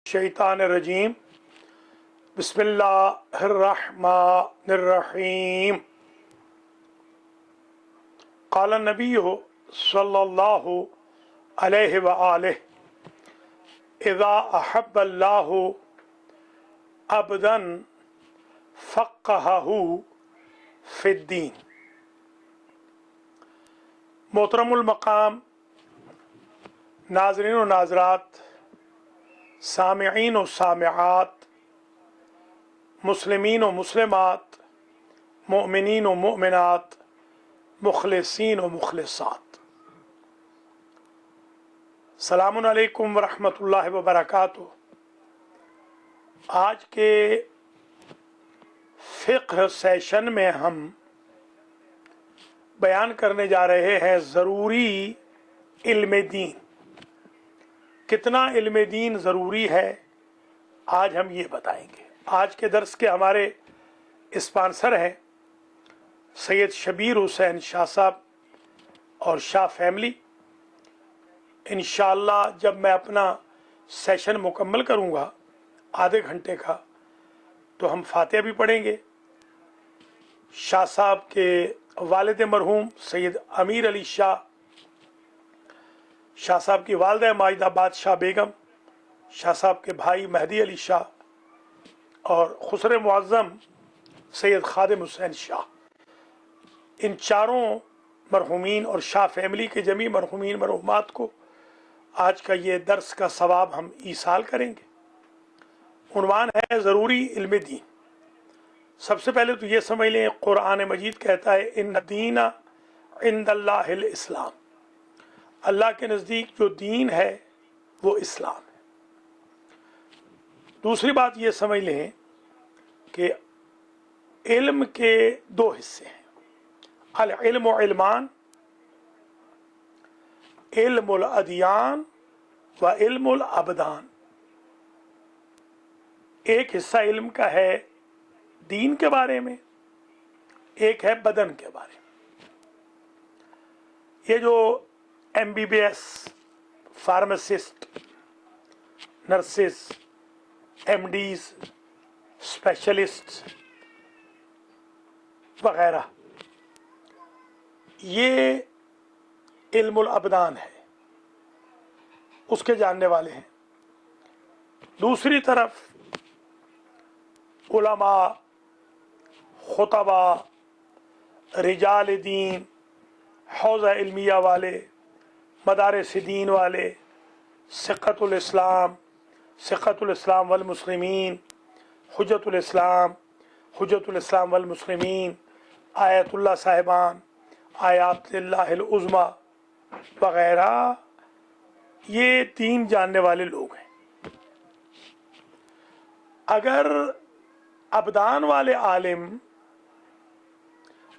शैतानिर्रजीम बिस्मिल्लाहिर्रहमानिर्रहीम क़ाल नबीयु सल्लल्लाहु अलैहि व आलिहि इज़ा अहब्बल्लाहु अब्दन फ़क़्क़हहु फ़िद्दीन। मोहतरमुल मक़ाम नाज़रीन व नाज़रात, सामिईन व सामिआत, मुस्लिमीन व मुस्लिमात, मुअमिनीन व मुअमिनात, मुखलिसीन व मुखलिसात, सलामुन अलैकुम व रहमतुल्लाहि व बरकातुहू। आज के फ़िक़्ह सेशन में हम बयान करने जा रहे हैं ज़रूरी इल्म दीन। कितना इल्म दीन ज़रूरी है, आज हम ये बताएंगे। आज के दर्स के हमारे स्पॉन्सर हैं सैयद शबीर हुसैन शाह साहब और शाह फैमिली। इंशाअल्लाह जब मैं अपना सेशन मुकम्मल करूँगा आधे घंटे का, तो हम फातिहा भी पढ़ेंगे। शाह साहब के वालिद मरहूम सैयद अमीर अली शाह, शाह साहब की वालदा माजिदा बादशाह बेगम, शाह साहब के भाई मेहदी अली शाह और खुसरे मुअज़्ज़म सैयद खादिम हुसैन शाह, इन चारों मरहूमीन और शाह फैमिली के जमी मरहूमीन मरहूमात को आज का ये दर्स का सवाब हम ईसाल करेंगे। उन्वान है ज़रूरी इल्म दीन। सबसे पहले तो ये समझ लें, कुरान मजीद कहता है इन्न दीना इंदल्लाहिल इस्लाम, अल्लाह के नज़दीक जो दीन है वो इस्लाम है। दूसरी बात ये समझ लें कि इल्म के दो हिस्से हैं, अल इल्म व इल्मान, इल्मुल अदियान व इल्मुल अबदान। एक हिस्सा इल्म का है दीन के बारे में, एक है बदन के बारे में। ये जो MBBS, pharmacist, nurses, MDs, specialist वगैरह, ये इल्मुल अबदान है, उसके जानने वाले हैं। दूसरी तरफ उलमा, खुतबा, रिजाल दीन, हौज़ा इल्मिया वाले, मदारिस दीन वाले, सिक़तुल इस्लाम, सिक़तुल इस्लाम वल मुस्लिमीन, हुज्जतुल इस्लाम, हुज्जतुल इस्लाम वल मुस्लिमीन, आयतुल्लाह साहिबान, आयातुल्लाहिल उज़्मा वगैरह, ये दीन जानने वाले लोग हैं। अगर अबदान वाले आलिम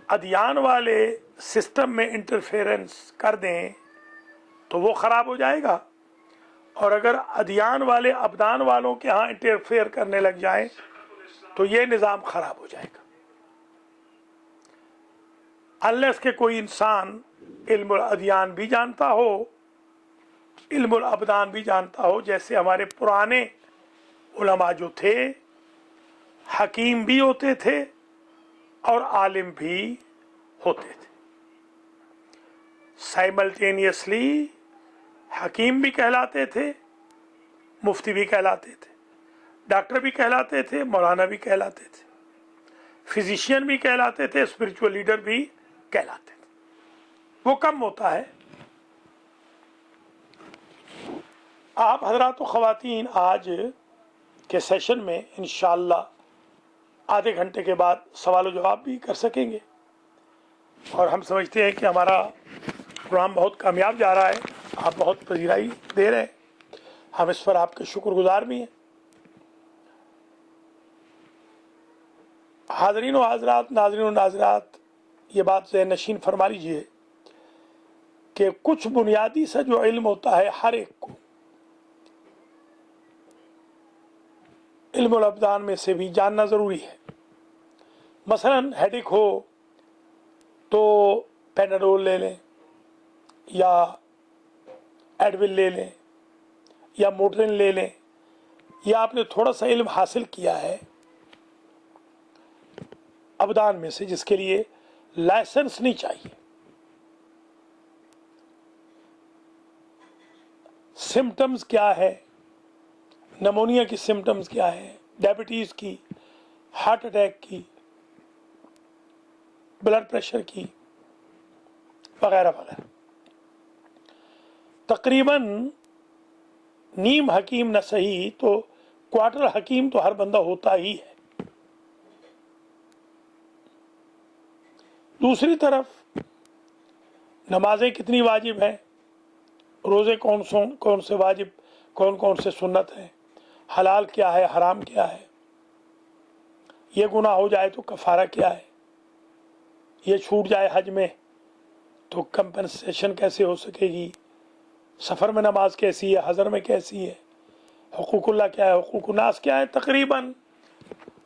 अदियान वाले सिस्टम में इंटरफेरेंस कर दें तो वो ख़राब हो जाएगा, और अगर अदियान वाले अबदान वालों के यहाँ इंटरफेयर करने लग जाएं तो ये निज़ाम ख़राब हो जाएगा। अनलेस के कोई इंसान इल्मुल अदियान भी जानता हो, इल्मुल अबदान भी जानता हो, जैसे हमारे पुराने उलमा जो थे हकीम भी होते थे और आलिम भी होते थे। साइमल्टेनियसली हकीम भी कहलाते थे, मुफ्ती भी कहलाते थे, डॉक्टर भी कहलाते थे, मौलाना भी कहलाते थे, फिजिशियन भी कहलाते थे, स्पिरिचुअल लीडर भी कहलाते थे। वो कम होता है। आप हजरात व ख़वातीन आज के सेशन में इंशाअल्लाह आधे घंटे के बाद सवाल जवाब भी कर सकेंगे, और हम समझते हैं कि हमारा प्रोग्राम बहुत कामयाब जा रहा है। आप बहुत पजीराई दे रहे हैं, हम इस पर आपके शुक्रगुजार भी हैं। हाज़रीन व हाज़रात, नाज़रीन व नाज़रात, ये बात ज़हन नशीन फरमा लीजिए कि कुछ बुनियादी सा जो इल्म होता है हर एक को, इल्मुल अबदान में से भी जानना ज़रूरी है। मसलन हेडेक हो तो पेनाडोल ले लें या एडविल ले लें या मोटरिन ले लें, یا آپ نے تھوڑا سا علم حاصل کیا ہے ابدان میں سے جس کے لیے لائسنس نہیں چاہیے، سمٹمز کیا ہے، نمونیا کی سمٹمز کیا ہے، ڈائبٹیز کی، ہارٹ اٹیک کی، بلڈ پریشر کی، وغیرہ وغیرہ. تقریباً نیم حکیم نہ صحیح تو کوارٹر حکیم تو ہر بندہ ہوتا ہی ہے. دوسری طرف نمازیں کتنی واجب ہیں، روزے کون سے واجب، کون سے سنت ہیں، حلال کیا ہے، حرام کیا ہے، یہ گناہ ہو جائے تو کفارہ کیا ہے، یہ چھوٹ جائے حج میں تو کمپنسیشن کیسے ہو سکے گی، سفر میں نماز کیسی ہے، حضر میں کیسی ہے، حقوق اللہ کیا ہے، حقوق الناس کیا ہے. تقریباً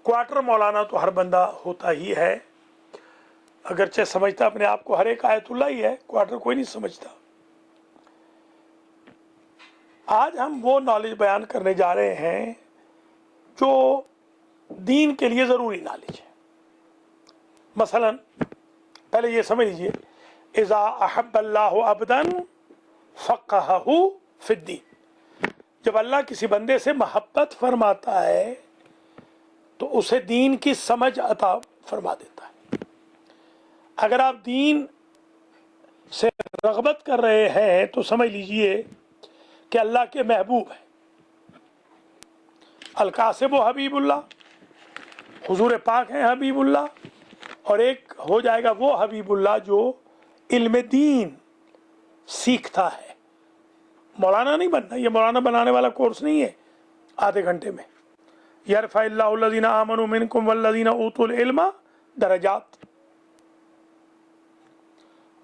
کوارٹر مولانا تو ہر بندہ ہوتا ہی ہے، اگرچہ سمجھتا اپنے آپ کو ہر ایک آیت اللہ ہی ہے، کوارٹر کوئی نہیں سمجھتا. آج ہم وہ نالج بیان کرنے جا رہے ہیں جو دین کے لیے ضروری نالج ہے. مثلا پہلے یہ سمجھ لیجئے، اذا احب اللہ عبدا فقہہ فی الدین، جب اللہ کسی بندے سے محبت فرماتا ہے تو اسے دین کی سمجھ عطا فرما دیتا ہے. اگر آپ دین سے رغبت کر رہے ہیں تو سمجھ لیجئے کہ اللہ کے محبوب ہیں. القاسب و حبیب اللہ، حضور پاک ہیں حبیب اللہ، اور ایک ہو جائے گا وہ حبیب اللہ جو علم دین سیکھتا ہے. مولانا نہیں بننا، یہ مولانا بنانے والا کورس نہیں ہے آدھے گھنٹے میں. یرفع اللہ الذین آمنوا منکم والذین اوتوا العلم درجات،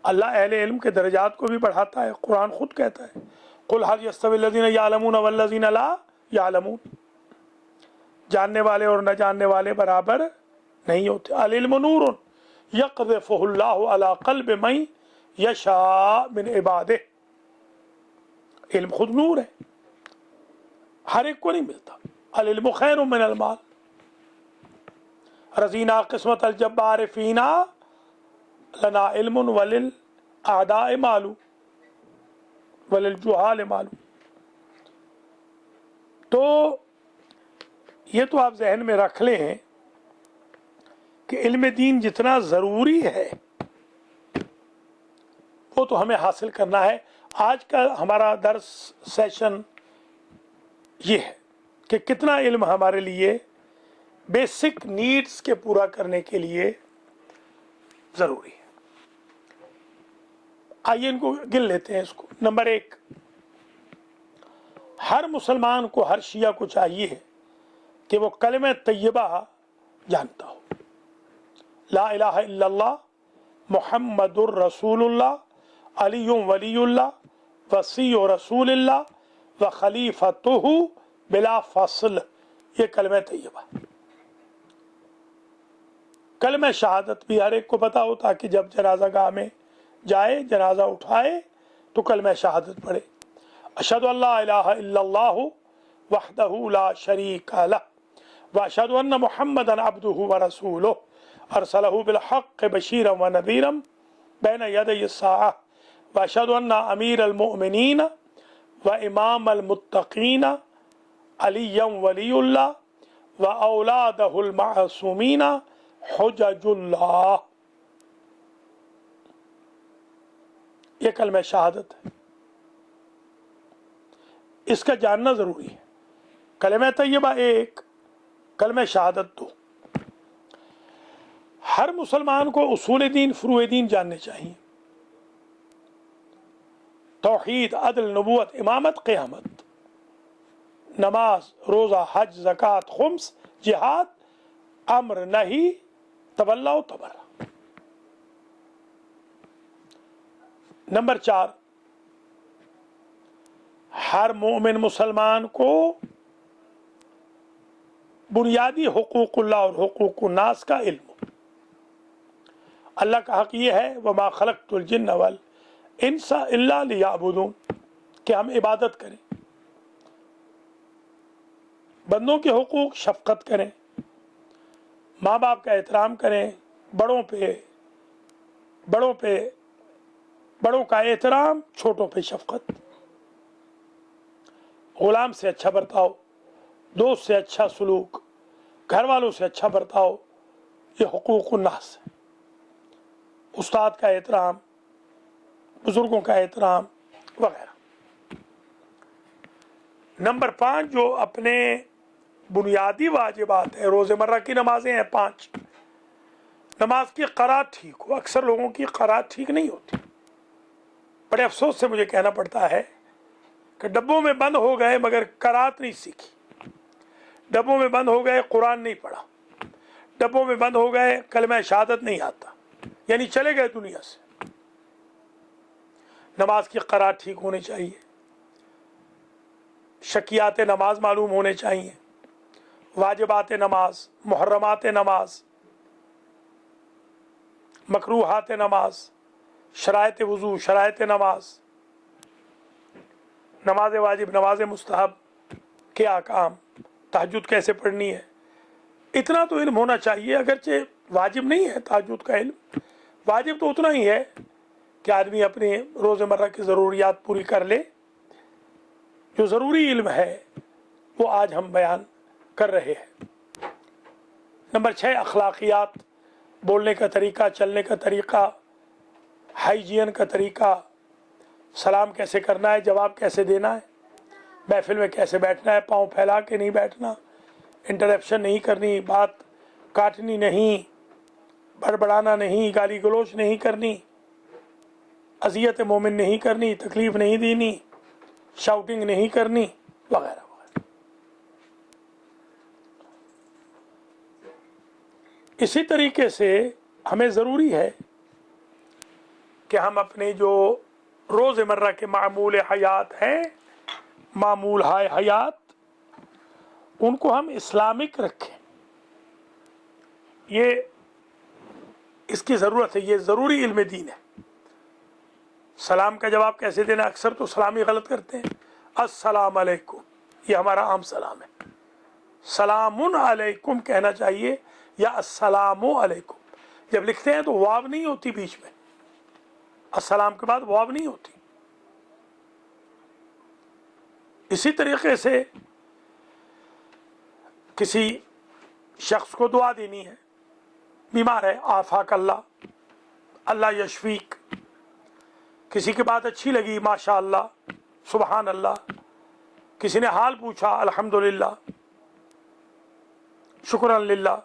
اللہ اہل علم کے درجات کو بھی بڑھاتا ہے. قرآن خود کہتا ہے قل هل یستوی الذین یعلمون والذین لا یعلمون، جاننے والے اور نہ جاننے والے برابر نہیں ہوتے. العلم نور یقذفہ اللہ علی قلب من یشاء من عبادہ، علم خود نور ہے، ہر ایک کو نہیں ملتا. العلم خیر من المال، رضینا قسمت الجبار فینا لنا علم وللأعداء مال وللجہال مال. تو یہ تو آپ ذہن میں رکھ لیں کہ علم دین جتنا ضروری ہے وہ تو ہمیں حاصل کرنا ہے. آج کا ہمارا درس سیشن یہ ہے کہ کتنا علم ہمارے لیے بیسک نیڈز کے پورا کرنے کے لیے ضروری ہے. آئیے ان کو گن لیتے ہیں. اس کو نمبر 1، ہر مسلمان کو، ہر شیعہ کو چاہیے کہ وہ کلمہ طیبہ جانتا ہو، لا الہ الا اللہ محمد الرسول اللہ علی ولی اللہ وصی رسول اللہ و خلیفتہ بلا فصل. یہ کلمہ طیبہ. کلمہ شہادت بھی ہر ایک کو پتا ہو تاکہ جب جنازہ گاہ میں جائے، جنازہ اٹھائے تو کلمہ شہادت پڑھے. اشہد ان لا الہ الا اللہ وحدہ لا شریک لہ واشہد ان محمدا عبدہ ورسولہ ارسلہ بالحق بشیرا ونذیرا بین یدی الساعہ واشہد ان امیر المؤمنین وامام المتقین علی ولی اللہ واولادہ المعصومین حجج اللہ. یہ کلمہ شہادت ہے، اس کا جاننا ضروری ہے. کلمہ طیبہ 1، کلمہ شہادت 2. ہر مسلمان کو اصول دین، فروع دین جاننے چاہیے. توحید، عدل، نبوت، امامت، قیامت، نماز، روزہ، حج، زکوٰۃ، خمس، جہاد، امر، نہی، تولا و تبرہ. نمبر 4، ہر مومن مسلمان کو بنیادی حقوق اللہ اور حقوق الناس کا علم. اللہ کا حق یہ ہے وما خلقت الجن والانس الا لیعبدون، کہ ہم عبادت کریں. बंदों के हुकूक शफकत करें, माँ बाप का एहतराम करें, बड़ों का एहतराम, छोटों पे शफकत, गुलाम से अच्छा बर्ताव, दोस्त से अच्छा सलूक, घर वालों से अच्छा बर्ताव, ये हुकूकुन नास है। उस्ताद का एहतराम, बुजुर्गों का एहतराम वगैरह। नंबर 5 जो अपने बुनियादी वाजिबात है, रोज़मर्रा की नमाजें हैं 5, नमाज की क़रात ठीक हो। अक्सर लोगों की क़रात ठीक नहीं होती। बड़े अफसोस से मुझे कहना पड़ता है कि डब्बों में बंद हो गए मगर क़रात नहीं सीखी, डब्बों में बंद हो गए कुरान नहीं पढ़ा, डब्बों में बंद हो गए कलमा शहादत नहीं आता, यानी चले गए दुनिया से। नमाज की क़रात ठीक होनी चाहिए, शकियात नमाज मालूम होने चाहिए, वाजिबात नमाज, मुहर्रमात नमाज, मकरूहात नमाज, शरायत वज़ू, शरायत नमाज, नमाज वाजिब, नमाज मुस्तहब के आकाम, तहज्जुद कैसे पढ़नी है, इतना तो इल्म होना चाहिए। अगरचे वाजिब नहीं है तहज्जुद का इल्म, वाजिब तो उतना ही है कि आदमी अपने रोज़मर्रा की ज़रूरियात पूरी कर ले। जो ज़रूरी इल्म है वो आज हम बयान कर रहे हैं। नंबर 6 अखलाकियात, बोलने का तरीका, चलने का तरीका, हाइजीन का तरीका, सलाम कैसे करना है, जवाब कैसे देना है, महफिल में कैसे बैठना है, पाँव फैला के नहीं बैठना, इंटरप्शन नहीं करनी, बात काटनी नहीं, बड़बड़ाना नहीं, गाली गलोच नहीं करनी, अजियत मोमिन नहीं करनी, तकलीफ नहीं देनी, शाउटिंग नहीं करनी वगैरह वगैरह। इसी तरीके से हमें ज़रूरी है कि हम अपने जो रोज़मर्रा के मामूल हयात हैं, मामूल हयात, उनको हम इस्लामिक रखें। ये इसकी ज़रूरत है, ये ज़रूरी इल्म दीन है। सलाम का जवाब कैसे देना, अक्सर तो सलामी गलत करते हैं। अस्सलाम अलैकुम, ये हमारा आम सलाम है, सलामुन अलैकुम कहना चाहिए या अस्सलामु अलैकुम। जब लिखते हैं तो वाव नहीं होती बीच में, अस्सलाम के बाद वाव नहीं होती। इसी तरीके से किसी शख्स को दुआ देनी है, बीमार है, आफाक अल्लाह, अल्लाह यशफीक। किसी की बात अच्छी लगी, माशा अल्लाह, सुबहान अल्लाह। किसी ने हाल पूछा, अल्हम्दुलिल्लाह, शुक्रन लिल्लाह।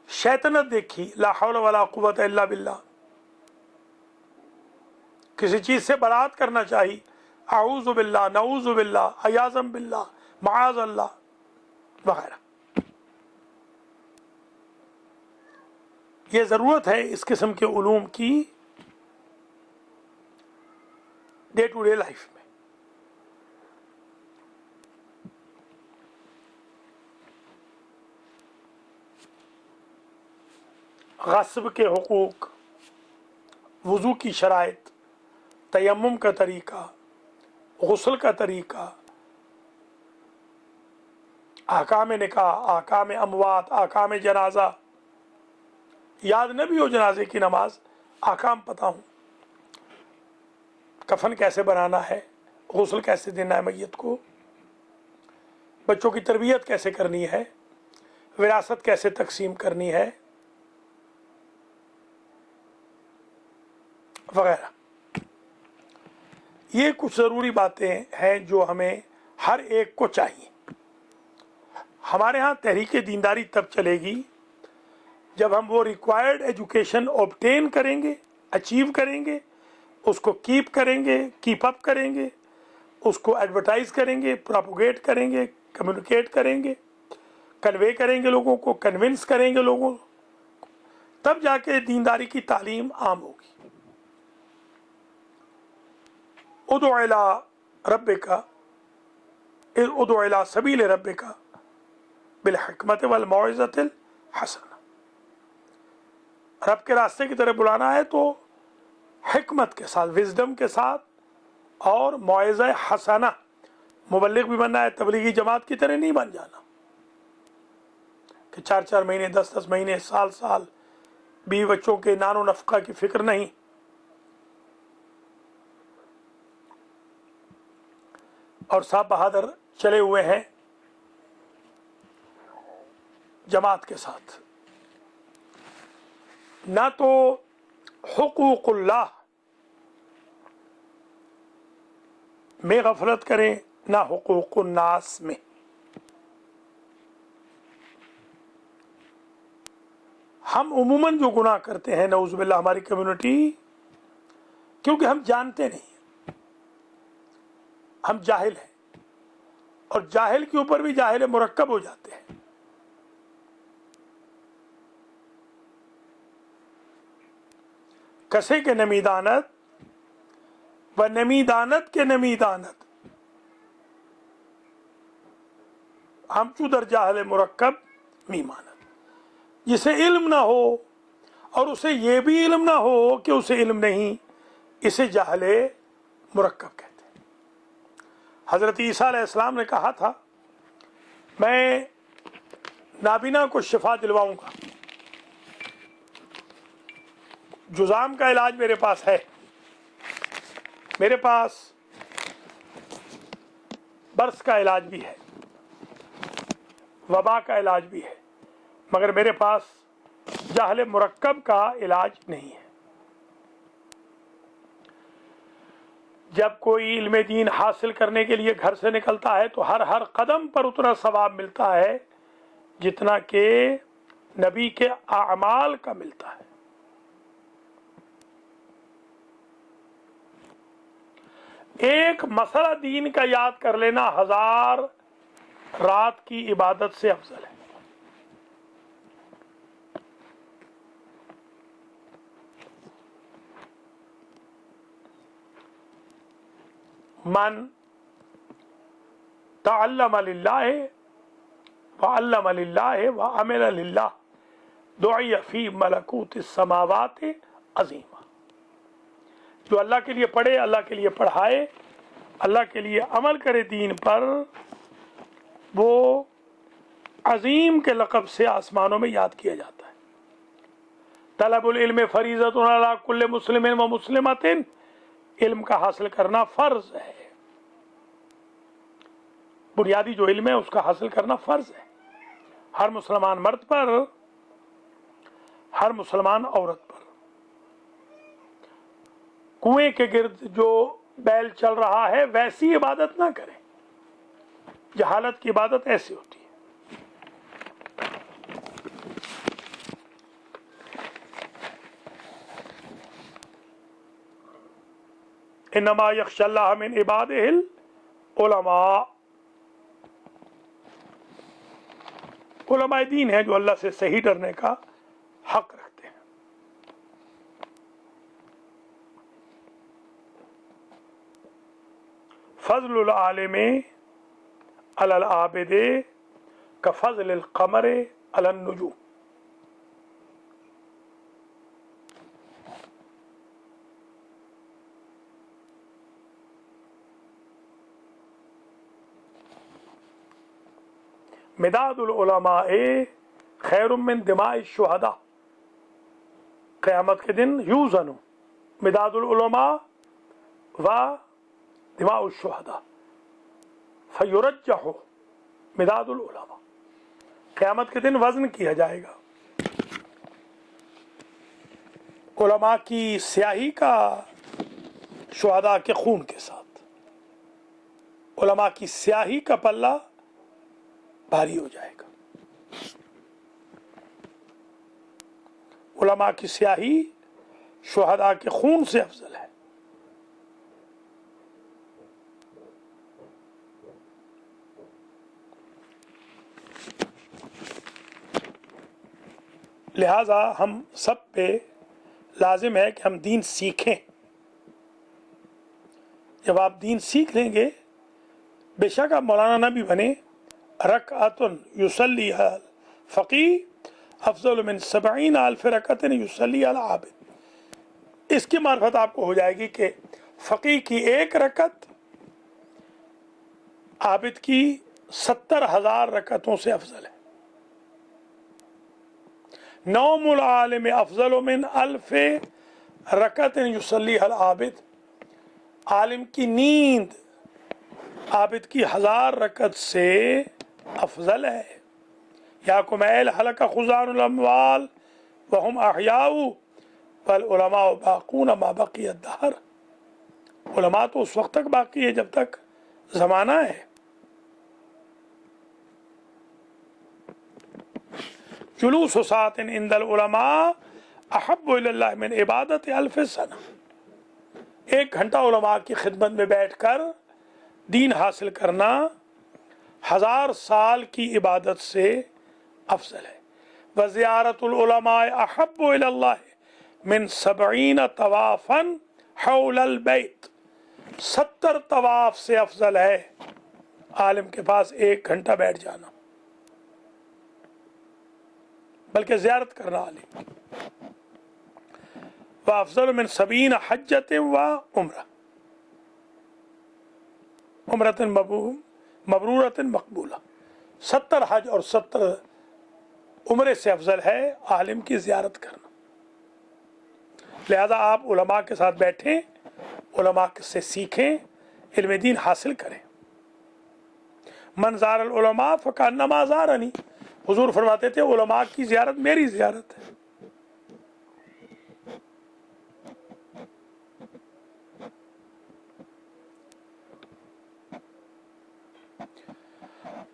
शैतानत देखी, ला हौला वला कुव्वता इल्ला बिल्लाह। किसी चीज से बरात करना चाहिए, आऊज़ु बिल्लाह, नऊज़ु बिल्लाह, अयाज़म बिल्लाह, माआज़ अल्लाह वगैरह। ये ज़रूरत है इस किस्म के उलूम की डे टू डे लाइफ में। गस्ब के हुकूक, वज़ू की शराइत, तयम्मुम का तरीका, गुस्ल का तरीका, आकाम निकाह, आकाम अमवात, आकाम जनाजा, याद न भी हो जनाजे की नमाज, आकाम पता हूँ, कफन कैसे बनाना है, गुस्ल कैसे देना है मैयत को, बच्चों की तरबियत कैसे करनी है, विरासत कैसे तकसीम करनी है वगैरह। ये कुछ ज़रूरी बातें हैं जो हमें हर एक को चाहिए। हमारे यहाँ तहरीक दीनदारी तब चलेगी जब हम वो रिक्वायर्ड एजुकेशन ऑब्टेन करेंगे, अचीव करेंगे, उसको कीप करेंगे, कीप अप करेंगे, उसको एडवर्टाइज करेंगे, प्रोपोगेट करेंगे, कम्युनिकेट करेंगे, कन्वे करेंगे लोगों को, कन्विंस करेंगे लोगों को, तब जाके दीनदारी की तालीम आम होगी। उदु इला रब्बिका, उदु इला सबील रब्बिका बिल हिकमत वल मौइज़तिल हसना। रब के रास्ते की तरफ बुलाना है तो हिकमत के साथ, विजडम के साथ اور موعظہ حسنہ، مبلغ بھی بننا ہے، تبلیغی جماعت کی طرح نہیں بن جانا کہ 4 مہینے 10 مہینے سال بیوی بچوں کے نان و نفقہ کی فکر نہیں. اور صاحب بہادر چلے ہوئے ہیں جماعت کے ساتھ. نہ تو حقوق اللہ میں غفلت کریں نہ حقوق الناس میں. ہم عموماً جو گناہ کرتے ہیں نعوذ باللہ ہماری کمیونٹی، کیونکہ ہم جانتے نہیں، ہم جاہل ہیں، اور جاہل کے اوپر بھی جاہل مرکب ہو جاتے ہیں. کسے کے نمیدانت و نمیدانت کے نمیدانت، ہم چو در جاہل مرکب میمانت. جسے علم نہ ہو اور اسے یہ بھی علم نہ ہو کہ اسے علم نہیں، اسے جاہل مرکب کہتے ہیں. حضرت عیسیٰ علیہ السلام نے کہا تھا میں نابینا کو شفا دلواؤں گا، جذام کا علاج میرے پاس ہے، میرے پاس برس کا علاج بھی ہے، وبا کا علاج بھی ہے، مگر میرے پاس جہل مرکب کا علاج نہیں ہے. جب کوئی علم دین حاصل کرنے کے لیے گھر سے نکلتا ہے تو ہر قدم پر اتنا ثواب ملتا ہے جتنا کہ نبی کے اعمال کا ملتا ہے. ایک مسئلہ دین کا یاد کر لینا 1000 رات کی عبادت سے افضل ہے. من تعلم للہ وعلم للہ وعمل للہ دعی فی ملکوت السماوات عظیما. جو اللہ کے لیے پڑھے، اللہ کے لیے پڑھائے، اللہ کے لیے عمل کرے دین پر، وہ عظیم کے لقب سے آسمانوں میں یاد کیا جاتا ہے. طلب العلم فریضۃ علی کل مسلم و مسلمۃ، علم کا حاصل کرنا فرض ہے. بنیادی جو علم ہے اس کا حاصل کرنا فرض ہے ہر مسلمان مرد پر، ہر مسلمان عورت پر. کنویں کے گرد جو بیل چل رہا ہے ویسی عبادت نہ کریں. جہالت کی عبادت ایسی ہوتی ہے. انما یخشی اللہ من عبادہ العلماء. علماء دین ہیں جو اللہ سے صحیح ڈرنے کا حق رکھتے ہیں. فضل العالم علی العابد کفضل القمر علی النجوم. مداد العلماء خیر من دماء الشہداء. قیامت کے دن یوزن مداد العلماء و دماء الشہداء فیرجح مداد العلماء. قیامت کے دن وزن کیا جائے گا علماء کی سیاہی کا شہداء کے خون کے ساتھ. علماء کی سیاہی کا پلہ بھاری ہو جائے گا. علماء کی سیاہی شہداء کے خون سے افضل ہے. لہذا ہم سب پہ لازم ہے کہ ہم دین سیکھیں. جب آپ دین سیکھ لیں گے، بے شک آپ مولانا نہ بھی بنے، رکعۃ یصلی الفقیہ افضل من 70,000 رکعۃ یصلی العابد. اس کی معرفت آپ کو ہو جائے گی کہ फकीह की एक रकत आबिद की 70,000 रकतों से अफजल है। नौमुल आलिम अफजल मिन अल्फे रकत युसल्ली अल आबिद, आलिम की नींद आबिद की 1000 रकत से अफजल है। या कुमैल हलका खुजानुल अमवाल वहुम अहयाउ वल उलमा बाक़ून मा बक़िय दहर, उलमा तो उस वक्त तक बाकी है जब तक जमाना है। जुलूस सातिन इंदल उलमा अहब्बु इलल्लाह मिन इबादत अल्फ सना, 1 घंटा उलमा की खिदमत में बैठकर दीन हासिल करना 1000 साल की इबादत से अफजल है। व ज़ियारतुल उलमा अहब्बु इलल्लाह मिन 70 तवाफन हौलल बैत, 70 तवाफ से अफजल है आलिम के पास 1 घंटा बैठ जाना, बल्कि ज़ियारत करना आलिम की। व अफजल मिन 70 हज्जत व उम्रा, उम्रतन मबरूरतन मकबूला, 70 हज और 70 उम्रे से अफजल है आलिम की ज़ियारत करना। लिहाजा आप उलमा के साथ बैठें, उलमा से सीखें, इल्म दीन हासिल करें। मन ज़ारल उलमा फ़कअन्नमा ज़ारनी, हुजूर फरमाते थे उलमा की ज़ियारत मेरी ज़ियारत है।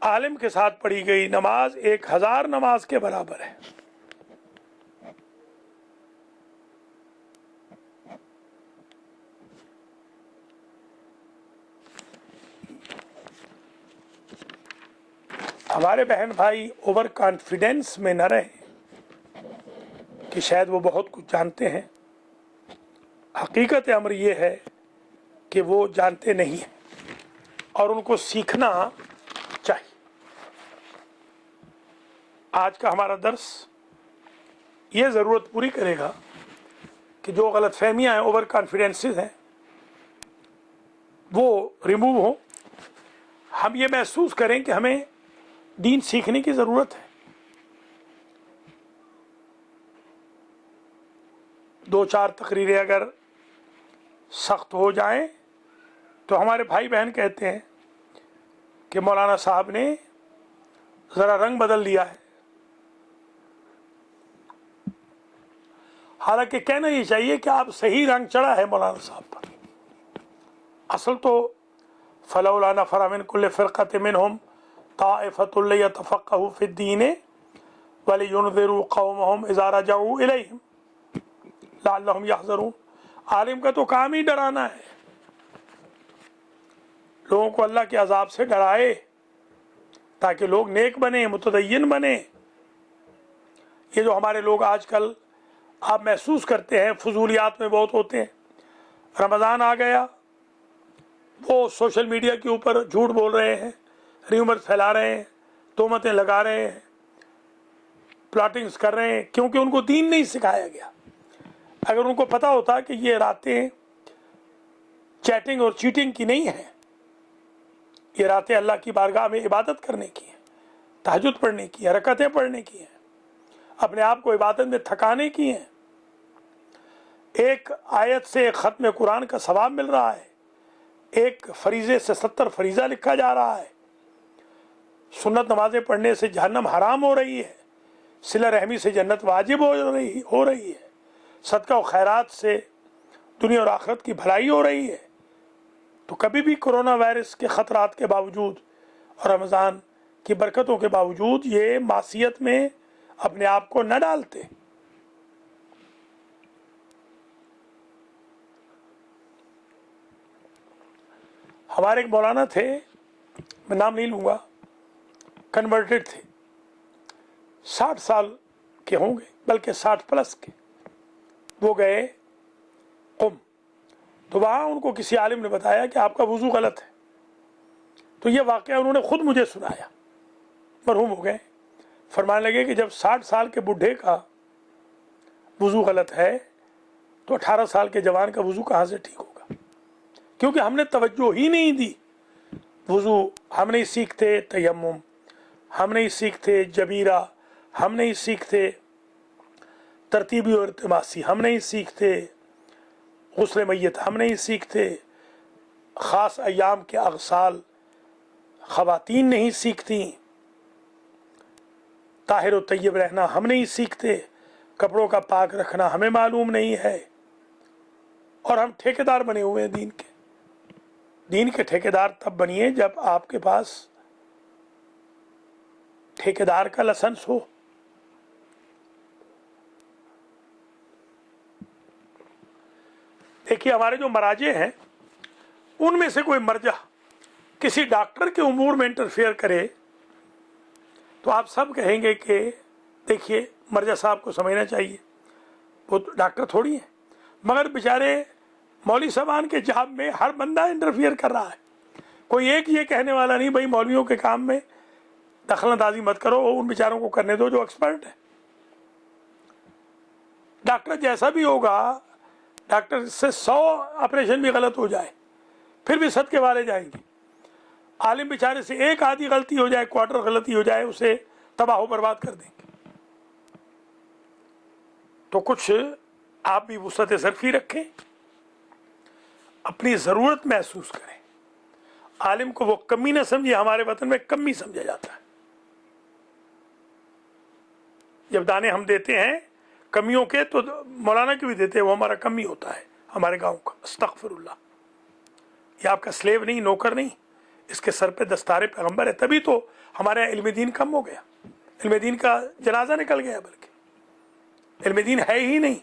आलिम के साथ पढ़ी गई नमाज 1000 नमाज के बराबर है। हमारे बहन भाई ओवर कॉन्फिडेंस में न रहें कि शायद वो बहुत कुछ जानते हैं। हकीकत अमर ये है कि वो जानते नहीं हैं और उनको सीखना चाहिए। आज का हमारा दर्स ये ज़रूरत पूरी करेगा कि जो गलत फहमियाँ हैं, ओवर कॉन्फिडेंसेस हैं, वो रिमूव हो। हम ये महसूस करें कि हमें दीन सीखने की ज़रूरत है। 2-4 तकरीरें अगर सख्त हो जाएं तो हमारे भाई बहन कहते हैं कि मौलाना साहब ने ज़रा रंग बदल दिया है। हालांकि कहना ये चाहिए कि आप सही रंग चढ़ा है मौलाना साहब पर। असल तो फलौला नफर मिन कुल्लि फ़िरक़तिन मिनहुम ताइफ़तुन लियतफ़क़्क़हू फ़िद्दीन वलियुनज़िरू क़ौमहुम इज़ा रजऊ इलैहिम लअल्लहुम यहज़रून। आलिम का तो काम ही डराना है, लोगों को अल्लाह के अज़ाब से डराए ताकि लोग नेक बने, मुतदय्यिन बने। ये जो हमारे लोग आजकल आप महसूस करते हैं फजूलियात में बहुत होते हैं। रमज़ान आ गया, वो सोशल मीडिया के ऊपर झूठ बोल रहे हैं, र्यूमर फैला रहे हैं, तोहमतें लगा रहे हैं, प्लॉटिंग्स कर रहे हैं, क्योंकि उनको दीन नहीं सिखाया गया। अगर उनको पता होता कि ये रातें चैटिंग और चीटिंग की नहीं है, ये रातें अल्लाह की बारगाह में इबादत करने की हैं, तहज्जुद पढ़ने की है, रकअतें पढ़ने की हैं, अपने आप को इबादत में थकाने की हैं, एक आयत से एक ख़त्म कुरान का सवाब मिल रहा है, एक फरीज़े से 70 फरीज़ा लिखा जा रहा है, सुन्नत नमाजें पढ़ने से जहन्नम हराम हो रही है, सिला रहमी से जन्नत वाजिब हो रही है, सदका और खैरात से दुनिया और आखिरत की भलाई हो रही है। तो कभी भी कोरोना वायरस के ख़तरात के बावजूद और रमज़ान की बरकतों के बावजूद ये मासियत में अपने आप को न डालते। हमारे एक मौलाना थे, मैं नाम नहीं लूँगा, कन्वर्टेड थे, 60 साल के होंगे, बल्कि 60 प्लस के। वो गए कुम, तो वहाँ उनको किसी आलिम ने बताया कि आपका वज़ू गलत है। तो ये वाक़या उन्होंने ख़ुद मुझे सुनाया, मरहूम हो गए। फरमाने लगे कि जब 60 साल के बूढ़े का वज़ू गलत है तो 18 साल के जवान का वज़ू कहाँ से ठीक होगा। क्योंकि हमने तवज्जो ही नहीं दी। वुज़ू हम नहीं सीखते, तयम्मुम हम नहीं सीखते, जबीरा हम नहीं सीखते, तरतीबी और इल्तिमासी हम नहीं सीखते, गुस्ल मैयत हम नहीं सीखते, ख़ास अयाम के अगसाल ख़वातीन नहीं सीखती, ताहिर व तय्यब रहना हम नहीं सीखते, कपड़ों का पाक रखना हमें मालूम नहीं है, और हम ठेकेदार बने हुए हैं दीन के। दीन के ठेकेदार तब बनिए जब आपके पास ठेकेदार का लाइसेंस हो। देखिए, हमारे जो मराजे हैं उनमें से कोई मर्जा किसी डॉक्टर के उमूर में इंटरफेयर करे तो आप सब कहेंगे कि देखिए मर्जा साहब को समझना चाहिए, वो तो डॉक्टर थोड़ी है। मगर बेचारे मौलवी साहबान के जाब में हर बंदा इंटरफियर कर रहा है। कोई एक ये कहने वाला नहीं भाई मौलवियों के काम में दखलंदाजी मत करो, उन बेचारों को करने दो जो एक्सपर्ट है। डॉक्टर जैसा भी होगा, डॉक्टर से 100 ऑपरेशन भी गलत हो जाए फिर भी सदके वाले जाएंगे। आलिम बेचारे से एक आधी गलती हो जाए, क्वार्टर गलती हो जाए, उसे तबाह बर्बाद कर देंगे। तो कुछ आप भी वुसअत ज़र्फ़ी रखें, अपनी ज़रूरत महसूस करें। आलिम को वो कमी न समझे, हमारे वतन में कमी समझा जाता है। जब दाने हम देते हैं कमियों के तो मौलाना के भी देते हैं, वो हमारा कमी होता है हमारे गांव का। अस्तगफिरुल्लाह। ये आपका स्लेव नहीं, नौकर नहीं, इसके सर पे दस्तारे पैगंबर है। तभी तो हमारे यहाँ इल्म दीन कम हो गया, इल्म दीन का जनाजा निकल गया। बल्कि इल्म दीन है ही नहीं।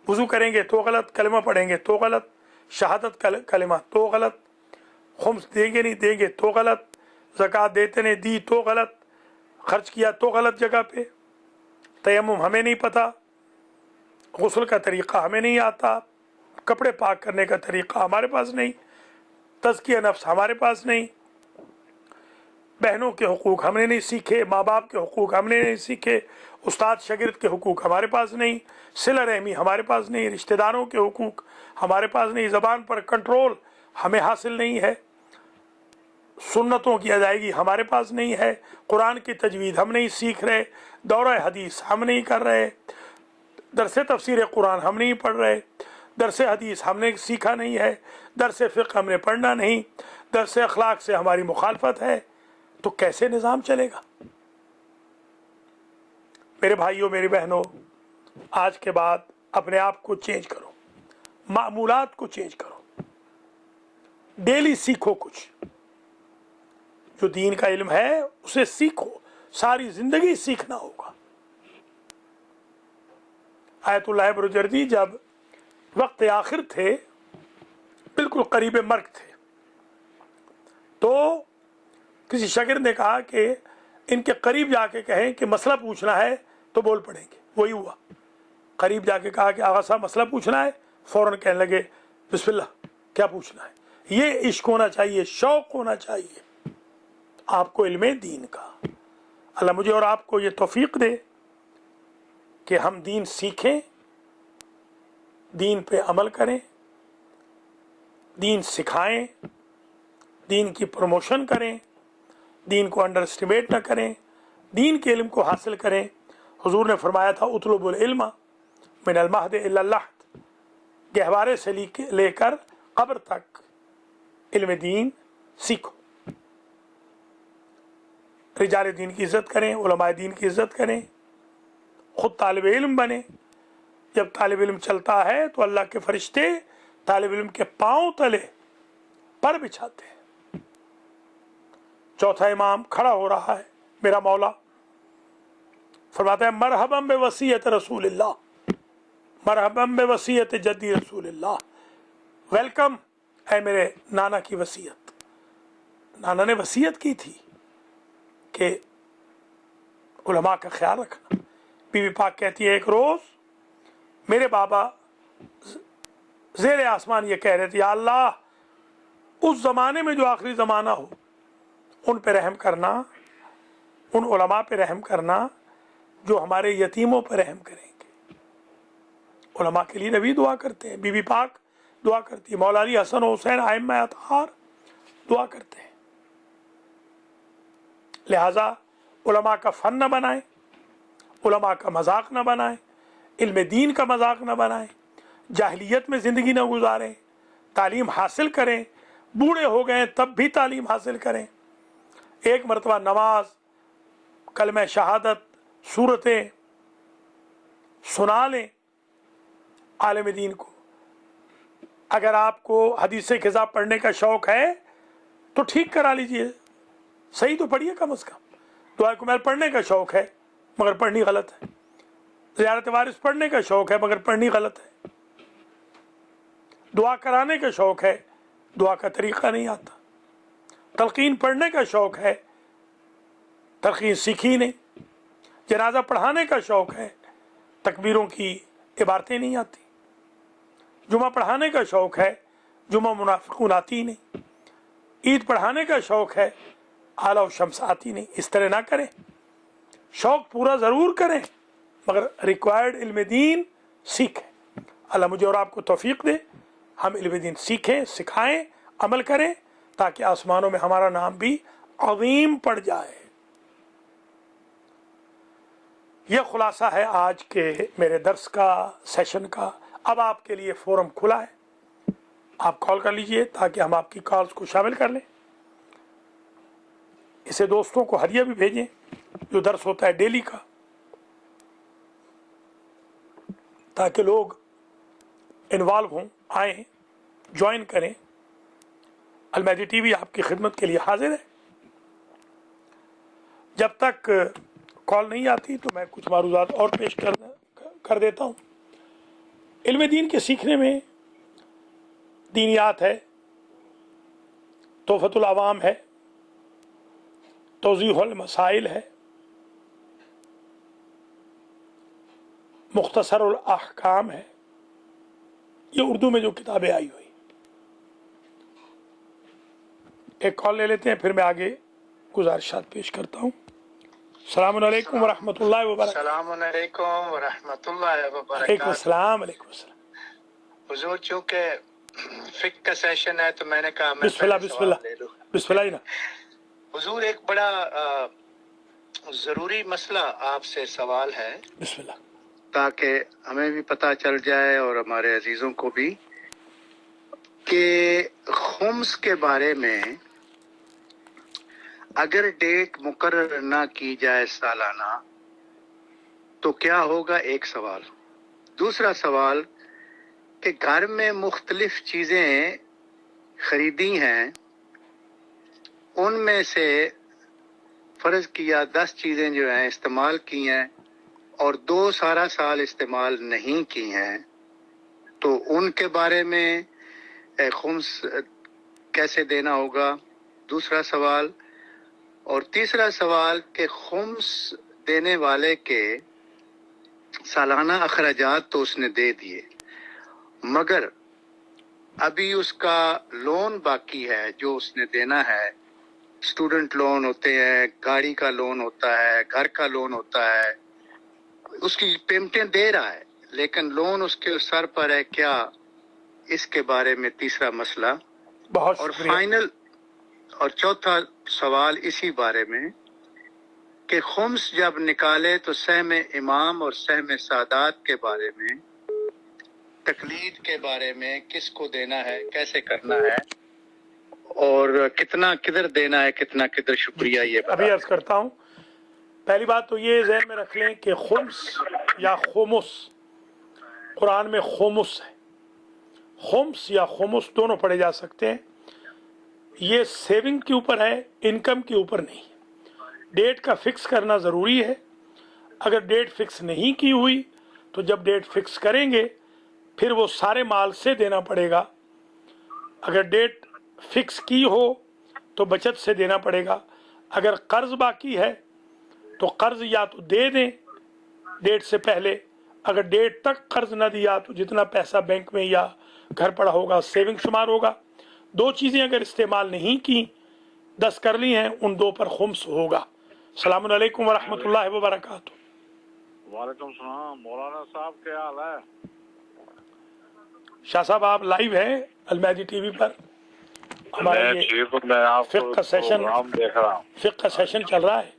वुज़ू करेंगे तो गलत, कलमा पढ़ेंगे तो गलत, शहादत कलमा तो गलत, खुम्स देंगे नहीं देंगे तो गलत, ज़कात देते नहीं दी तो गलत, खर्च किया तो गलत जगह पे, तयम्मुम हमें नहीं पता, गुस्ल का तरीक़ा हमें नहीं आता, कपड़े पाक करने का तरीक़ा हमारे पास नहीं, तज़किया नफ्स हमारे पास नहीं, बहनों के हुकूक हमने नहीं सीखे, माँ बाप के हुकूक हमने नहीं सीखे, उस्ताद शागिर्द के हुकूक हमारे पास नहीं, सिला रहमी हमारे पास नहीं, रिश्तेदारों के हुकूक हमारे पास नहीं, ज़बान पर कंट्रोल हमें हासिल नहीं है, सुन्नतों की अदायगी हमारे पास नहीं है, कुरान की तजवीद हम नहीं सीख रहे, दौरा हदीस हम नहीं कर रहे, दरसे तफसीर कुरान हम नहीं पढ़ रहे, दरसे हदीस हमने सीखा नहीं है, दरसे फ़िक़्ह हमने पढ़ना नहीं, दरसे अखलाक से हमारी मुखालफत है। तो कैसे निज़ाम चलेगा? मेरे भाइयों, मेरी बहनों, आज के बाद अपने आप को चेंज करो, मामूलात को चेंज करो, डेली सीखो कुछ। जो दीन का इल्म है उसे सीखो, सारी जिंदगी सीखना होगा। आयतुल्लाह बुरजर्दी जब वक्त आखिर थे, बिल्कुल करीब मर्ग थे, तो किसी शागिर्द ने कहा कि इनके करीब जाके कहें कि मसला पूछना है तो बोल पड़ेंगे। वही हुआ, करीब जाके कहा कि आगा साहब मसला पूछना है, फौरन कहने लगे बिस्मिल्लाह, क्या पूछना है। ये इश्क होना चाहिए, शौक होना चाहिए आपको इल्मे दीन का। अल्लाह मुझे और आपको ये तौफीक दे कि हम दीन सीखें, दीन पे अमल करें, दीन सिखाएं, दीन की प्रमोशन करें, दीन को अंडर एस्टिमेट न करें, दीन के इल्म को हासिल करें। हुजूर ने फरमाया था उतलुबुल इल्म मिनल महद इलल लहद, गहवारे से लेकर कब्र तक इल्म दीन सीखो। रिजाल दीन की इज़्ज़त करें, उलमाए दीन की इज़्ज़त करें, ख़ुद तालिब इल्म बने। जब तालिब इल्म चलता है तो अल्लाह के फरिश्ते तालिब इल्म के पांव तले पर बिछाते हैं। चौथा इमाम खड़ा हो रहा है, मेरा मौला फरमाता है मरहबन बे वसीयत रसूलिल्लाह, मरहबन बे वसीयत जद्दी रसूलिल्लाह, वेलकम है मेरे नाना की वसीयत। नाना ने वसीयत की थी कि उलमा का ख्याल रखना। बीवी पाक कहती है एक रोज मेरे बाबा ज़ेरे आसमान ये कह रहे थे, या अल्लाह उस ज़माने में जो आखिरी ज़माना हो उन पे रहम करना, उन उलमा पे रहम करना जो हमारे यतीमों पर रहम करेंगे। उलमा के लिए नबी दुआ करते हैं। बीबी पाक दुआ करती है, मौला अली हसन हुसैन आइम्मा अतहार दुआ करते हैं। लिहाजा उलमा का फ़न न बनाएं, उलमा का मजाक न बनाएं, इल्म दीन का मजाक न बनाएं, जाहिलियत में ज़िंदगी न गुजारें, तालीम हासिल करें, बूढ़े हो गए तब भी तालीम हासिल करें। एक मरतबा नमाज, कलमा शहादत, सूरतें सुना लें आलिम दीन को। अगर आपको हदीस किताब पढ़ने का शौक़ है तो ठीक करा लीजिए, सही तो पढ़िए कम अज़ कम। दुआ कुमैल पढ़ने का शौक़ है मगर पढ़नी गलत है, ज़ियारत वारिस पढ़ने का शौक़ है मगर पढ़नी गलत है, दुआ कराने का शौक़ है, दुआ का तरीक़ा नहीं आता, तलक़ीन पढ़ने का शौक़ है, तलक़ीन सीखी नहीं, जनाजा पढ़ाने का शौक़ है, तकबीरों की इबारतें नहीं आती, जुमा पढ़ाने का शौक़ है, जुमा मुनाफिकून आती नहीं, ईद पढ़ाने का शौक़ है, आला व शम्स आती नहीं। इस तरह ना करें, शौक़ पूरा ज़रूर करें मगर रिक्वायर्ड इल्म दीन सीखें। अल्लाह मुझे और आपको तौफीक दे, हम इल्म दीन सीखें, सिखाएं, अमल करें ताकि आसमानों में हमारा नाम भी अज़ीम पड़ जाए। यह खुलासा है आज के मेरे दर्स का, सेशन का। अब आपके लिए फोरम खुला है, आप कॉल कर लीजिए ताकि हम आपकी कॉल्स को शामिल कर लें। इसे दोस्तों को हदिया भी भेजें, जो दर्स होता है डेली का, ताकि लोग इन्वॉल्व हों, आएँ, ज्वाइन करें। अलमहदी टीवी आपकी खिदमत के लिए हाजिर है। जब तक कॉल नहीं आती तो मैं कुछ मारूज़ात और पेश कर देता हूँ। इल्म दीन के सीखने में दीनियात है, तोहफ़तुल अवाम है, तौज़ीहुल मसाइल है, मुख्तसरुल अहकाम है। ये उर्दू में जो किताबें आई हुई। एक कॉल ले लेते हैं, फिर मैं आगे गुजारिशात पेश करता हूँ। अस्सलामु अलैकुम व रहमतुल्लाहि व बरकातहू। अस्सलामु अलैकुम व रहमतुल्लाहि व अलैकुम बरकातहू। अस्सलाम, अलैकुम अस्सलाम। हुजूर, चूंकि फिक्र का सेशन है तो मैंने कहा मैं बिस्मिल्लाह पहले बिस्मिल्लाह सवाल ले लूं। बिस्मिल्लाह ना। हुजूर, एक बड़ा ज़रूरी मसला आपसे सवाल है बिस्मिल्लाह। ताकि हमें भी पता चल जाए और हमारे अजीज़ों को भी, कि खुम्स के बारे में अगर डेट मुकर्रर ना की जाए सालाना तो क्या होगा, एक सवाल। दूसरा सवाल कि घर में मुख्तलिफ चीज़ें खरीदी हैं, उनमें से फ़र्ज़ किया 10 चीज़ें जो हैं इस्तेमाल की हैं और 2 सारा साल इस्तेमाल नहीं की हैं, तो उनके बारे में खुम्स कैसे देना होगा, दूसरा सवाल। और तीसरा सवाल कि खुम्स देने वाले के सालाना अखराजात तो उसने दे दिए मगर अभी उसका लोन बाकी है जो उसने देना है। स्टूडेंट लोन होते हैं, गाड़ी का लोन होता है, घर का लोन होता है, उसकी पेमेंटें दे रहा है लेकिन लोन उसके सर पर है क्या, इसके बारे में तीसरा मसला। बहुत और शुक्रिया। फाइनल और चौथा सवाल इसी बारे में कि खुम्स जब निकाले तो सहम इमाम और सहम सादात के बारे में, तकलीद के बारे में, किसको देना है, कैसे करना है और कितना किधर देना है, कितना किधर। शुक्रिया। ये अभी अर्ज करता हूँ। पहली बात तो ये ज़हन में रख लें कि खुम्स या खुमुस, कुरान में खुमुस है, खुम्स या खुमुस दोनों पढ़े जा सकते हैं। ये सेविंग के ऊपर है, इनकम के ऊपर नहीं। डेट का फिक्स करना ज़रूरी है। अगर डेट फिक्स नहीं की हुई तो जब डेट फिक्स करेंगे फिर वो सारे माल से देना पड़ेगा। अगर डेट फिक्स की हो तो बचत से देना पड़ेगा। अगर कर्ज बाकी है तो कर्ज या तो दे दें डेट से पहले, अगर डेट तक कर्ज ना दिया तो जितना पैसा बैंक में या घर पड़ा होगा सेविंग शुमार होगा। 2 चीज़ें अगर इस्तेमाल नहीं की, 10 कर ली हैं, उन 2 पर खुम्स होगा। अस्सलामु अलैकुम वरहमतुल्लाहि वबरकातुहू। वालेकुम सलाम। मौलाना साहब क्या हाल है? शाह साहब आप लाइव हैं अलमहदी टीवी पर, हमारा मैं ये ठीक हूँ, मैं आपको फिक्र का सेशन प्रोग्राम देख रहा हूँ। फिक्र का सेशन चल रहा है।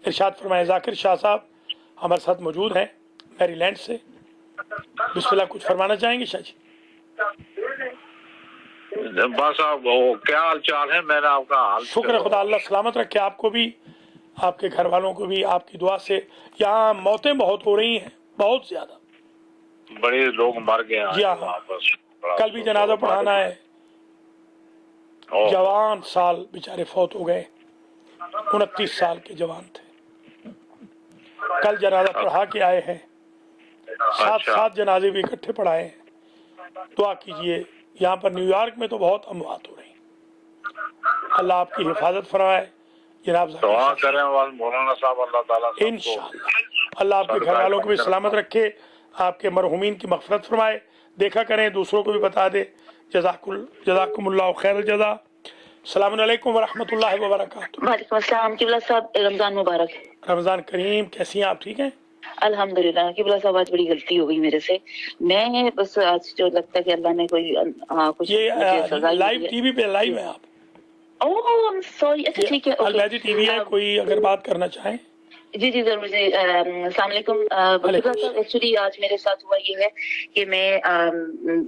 इरशाद फरमाए। जाकिर शाह साहब हमारे साथ मौजूद हैं मैरीलैंड से। बिस्मिल्लाह, कुछ फरमाना चाहेंगे शाह जी? बस आप वो क्या हाल चाल है? मैंने आपका हाल शुक्र है खुदा, अल्लाह सलामत रखे आपको भी, आपके घर वालों को भी। आपकी दुआ से यहाँ मौतें बहुत हो रही हैं, बहुत ज्यादा, बड़े लोग मर गए हैं जी हाँ। वहाँ पर। कल भी जनाजा पढ़ाना है, ओ, जवान साल बेचारे फौत हो गए, 29 साल के जवान थे। कल जनाजा पढ़ा के आए हैं, अच्छा। सात जनाजे भी इकट्ठे पढ़ाए हैं। दुआ कीजिए। यहाँ पर न्यूयॉर्क में तो बहुत अमवात हो रही, अल्लाह आपकी हिफाजत फरमाए जनाब। दुआ करें वाल मौलाना साहब, अल्लाह ताला सबको इंशाअल्लाह अल्लाह आपके घर वालों को भी सलामत रखे, आपके मरहुमीन की मग़फ़िरत फरमाए। देखा करें, दूसरों को भी बता दे। जज़ाकुमुल्लाह खैर जज़ा। अस्सलामु अलैकुम व रहमतुल्लाहि व बरकातुहू। वालेकुम अस्सलाम। किबला साहब रमजान मुबारक। रमज़ान करीम। कैसी हैं आप? ठीक हैं? अल्हम्दुलिल्लाह। किबला साहब आज बड़ी गलती हो गई मेरे से। मैं बस आज जो लगता है कि अल्लाह ने कोई कुछ ये मुझे सजा लाइव टीवी पे लाइव है आप? ओह आई एम सॉरी। अच्छा ठीक है, अलमहदी टीवी है, कोई अगर बात करना चाहें। जी जी जरूर। मुझे अस्सलाम वालेकुम। किबला साहब एक्चुअली आज मेरे साथ हुआ ये है कि मैं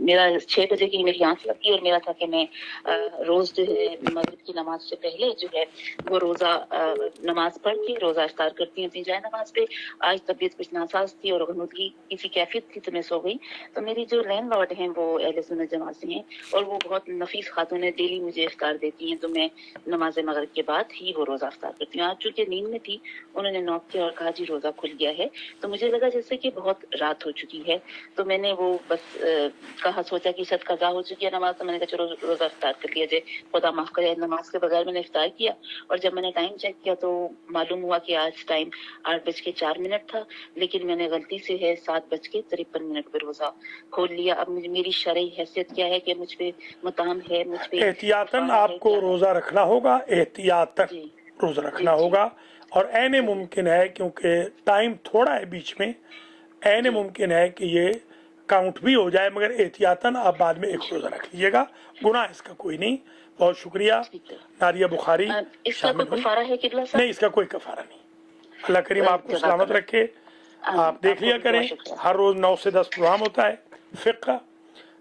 मेरा 6 बजे की मेरी आंख लगी और मेरा था कि मैं रोज जो है मगरिब की नमाज से पहले जो है वो रोजा नमाज पढ़ के रोजा इफ्तार करती हूँ जाए नमाज पे। आज तबीयत कुछ नासाज थी और गनुदगी किसी कैफियत थी तो मैं सो गई। तो मेरी जो लैंड लॉर्ड हैं वो अहले सुन्नत जमात से हैं और वो बहुत नफीस खातून है, डेली मुझे इफ्तार देती हैं। तो मैं नमाज मगरिब के बाद ही वो रोजा इफ्तार करती हूँ। आज चूंकि नींद में थी, उन्होंने नॉक किया और कहा जी रोजा खुल गया है। तो मुझे लगा जैसे कि बहुत रात हो चुकी है, तो मैंने वो बस कहा, सोचा कि शायद कज़ा हो चुकी है नमाज। तो मैंने कहा चलो रोजा इफ्तार कर लिया जाए, खुदा माफ करे। नमाज के बगैर मैंने इफ्तार किया और जब मैंने टाइम चेक किया तो मालूम हुआ कि आज टाइम 8:04 था, लेकिन मैंने गलती से है 7:53 पे रोजा खोल लिया। अब मेरी शरई हैसियत क्या है कि मुझ पे मुताम है, मुझ पे एहतियातन आपको रोजा रखना होगा, एहतियातन रोजा रखना होगा। और ऐने मुमकिन है, क्योंकि टाइम थोड़ा है बीच में, ऐने मुमकिन है कि ये काउंट भी हो जाए, मगर एहतियातन आप बाद में एक रोजा रख लीजिएगा, गुनाह इसका कोई नहीं। बहुत शुक्रिया। नारिया बुखारी इसका कोई कफारा है किबला साहब? नहीं, इसका कोई कफारा नहीं। अल्लाह करीम आपको सलामत रखे। आप देख लिया करें, हर रोज 9 से 10 प्रोग्राम होता है फिक्र का।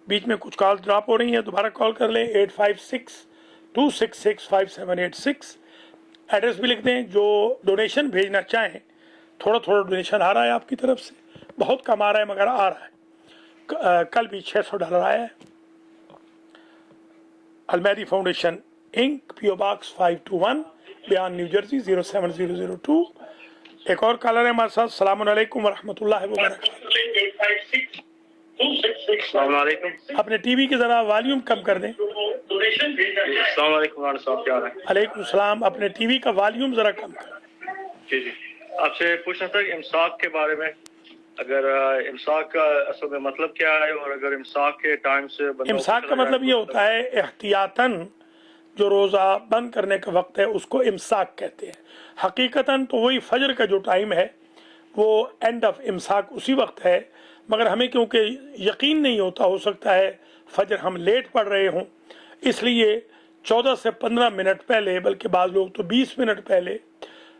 बीच में कुछ कॉल ड्रॉप हो रही है, दोबारा कॉल कर लें 856-266-5786। एड्रेस भी लिख दें। जो डोनेशन भेजना चाहें, थोड़ा थोड़ा डोनेशन आ रहा है आपकी तरफ से, बहुत कम आ रहा है मगर आ रहा है। कल भी $600 आया है। अलमहदी फाउंडेशन इंक, PO Box 521, बयान न्यू जर्सी 07002। एक और कॉलर है हमारे साथ। अस्सलाम वालेकुम वरहमतुल्लाहि वबरकातुहू। अपने टीवी के जरा वॉल्यूम कम कर दें। वालेकुम सलाम। अपने टीवी का वॉल्यूम जरा कम कर। जी जी, आपसे पूछना था इमसाक के बारे में। अगर इमसाक का असल में मतलब क्या है, और अगर इमसाक के टाइम से इमसाक का मतलब ये होता है एहतियातन जो रोज़ा बंद करने का वक्त है उसको इमसाक कहते हैं। हकीकतन तो वही फजर का जो टाइम है वो एंड ऑफ इमसाक उसी वक्त है, मगर हमें क्योंकि यकीन नहीं होता, हो सकता है फजर हम लेट पढ़ रहे हों, इसलिए 14 से 15 मिनट पहले, बल्कि बाद लोग तो 20 मिनट पहले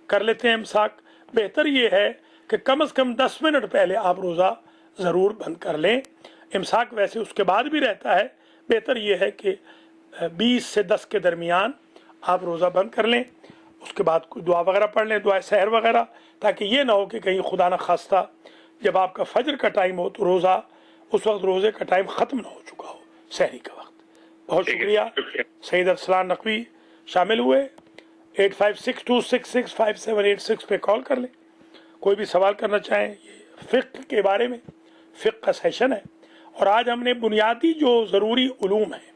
कर लेते हैं इमसाक। बेहतर ये है कि कम से कम 10 मिनट पहले आप रोज़ा ज़रूर बंद कर लें। इमसाक वैसे उसके बाद भी रहता है, बेहतर ये है कि 20 से 10 के दरमियान आप रोज़ा बंद कर लें। उसके बाद कोई दुआ वगैरह पढ़ लें, दुआ सहर वगैरह, ताकि ये ना हो कि कहीं खुदा न खास्ता जब आपका फजर का टाइम हो तो रोज़ा उस वक्त रोज़े का टाइम ख़त्म ना हो चुका हो, सहरी का वक्त। बहुत शुक्रिया। सईद अरसलान नकवी शामिल हुए। 856-266-5786 पे कॉल कर लें। कोई भी सवाल करना चाहें, ये फ़िक़्ह के बारे में, फ़िक़्ह का सेशन है। और आज हमने बुनियादी जो ज़रूरी उलूम है,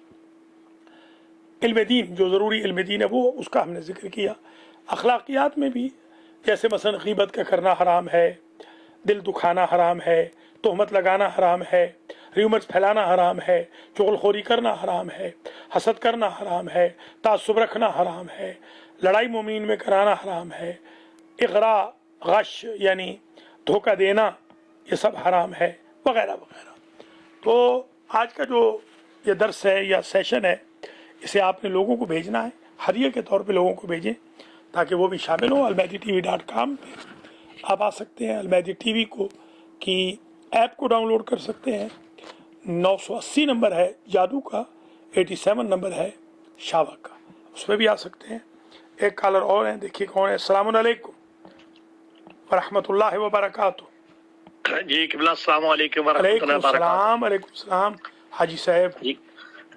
इल्म दीन, जो ज़रूरी इल्म दीन है, वो उसका हमने जिक्र किया। अखलाकियात में भी, जैसे मसलन ग़ीबत का करना हराम है, दिल दुखाना हराम है, तोहमत लगाना हराम है, र्यूमर्स फैलाना हराम है, चुगलखोरी करना हराम है, हसद करना हराम है, तासुब रखना हराम है, लड़ाई मोमीन में कराना हराम है, इग़रा गश यानी धोखा देना, ये सब हराम है, वगैरह वगैरह। तो आज का जो ये दर्स है या सेशन है, इसे आपने लोगों को भेजना है, हदिया के तौर पे लोगों को भेजें ताकि वो भी शामिल हो। almahdi.tv.com पे आप आ सकते हैं। अलमहदी टीवी को की ऐप को डाउनलोड कर सकते हैं। 980 नंबर है जादू का, 87 नंबर है शावा का, उस पर भी आ सकते हैं। एक कॉलर और हैं, देखिए कौन है। अस्सलाम वालेकुम वरहमतुल्लाहि वबरकातुहू। जी किबला, अस्सलाम वालेकुम वालेकुम वरहमतुल्लाहि सलाम, वालेकुम सलाम। हाजी साहब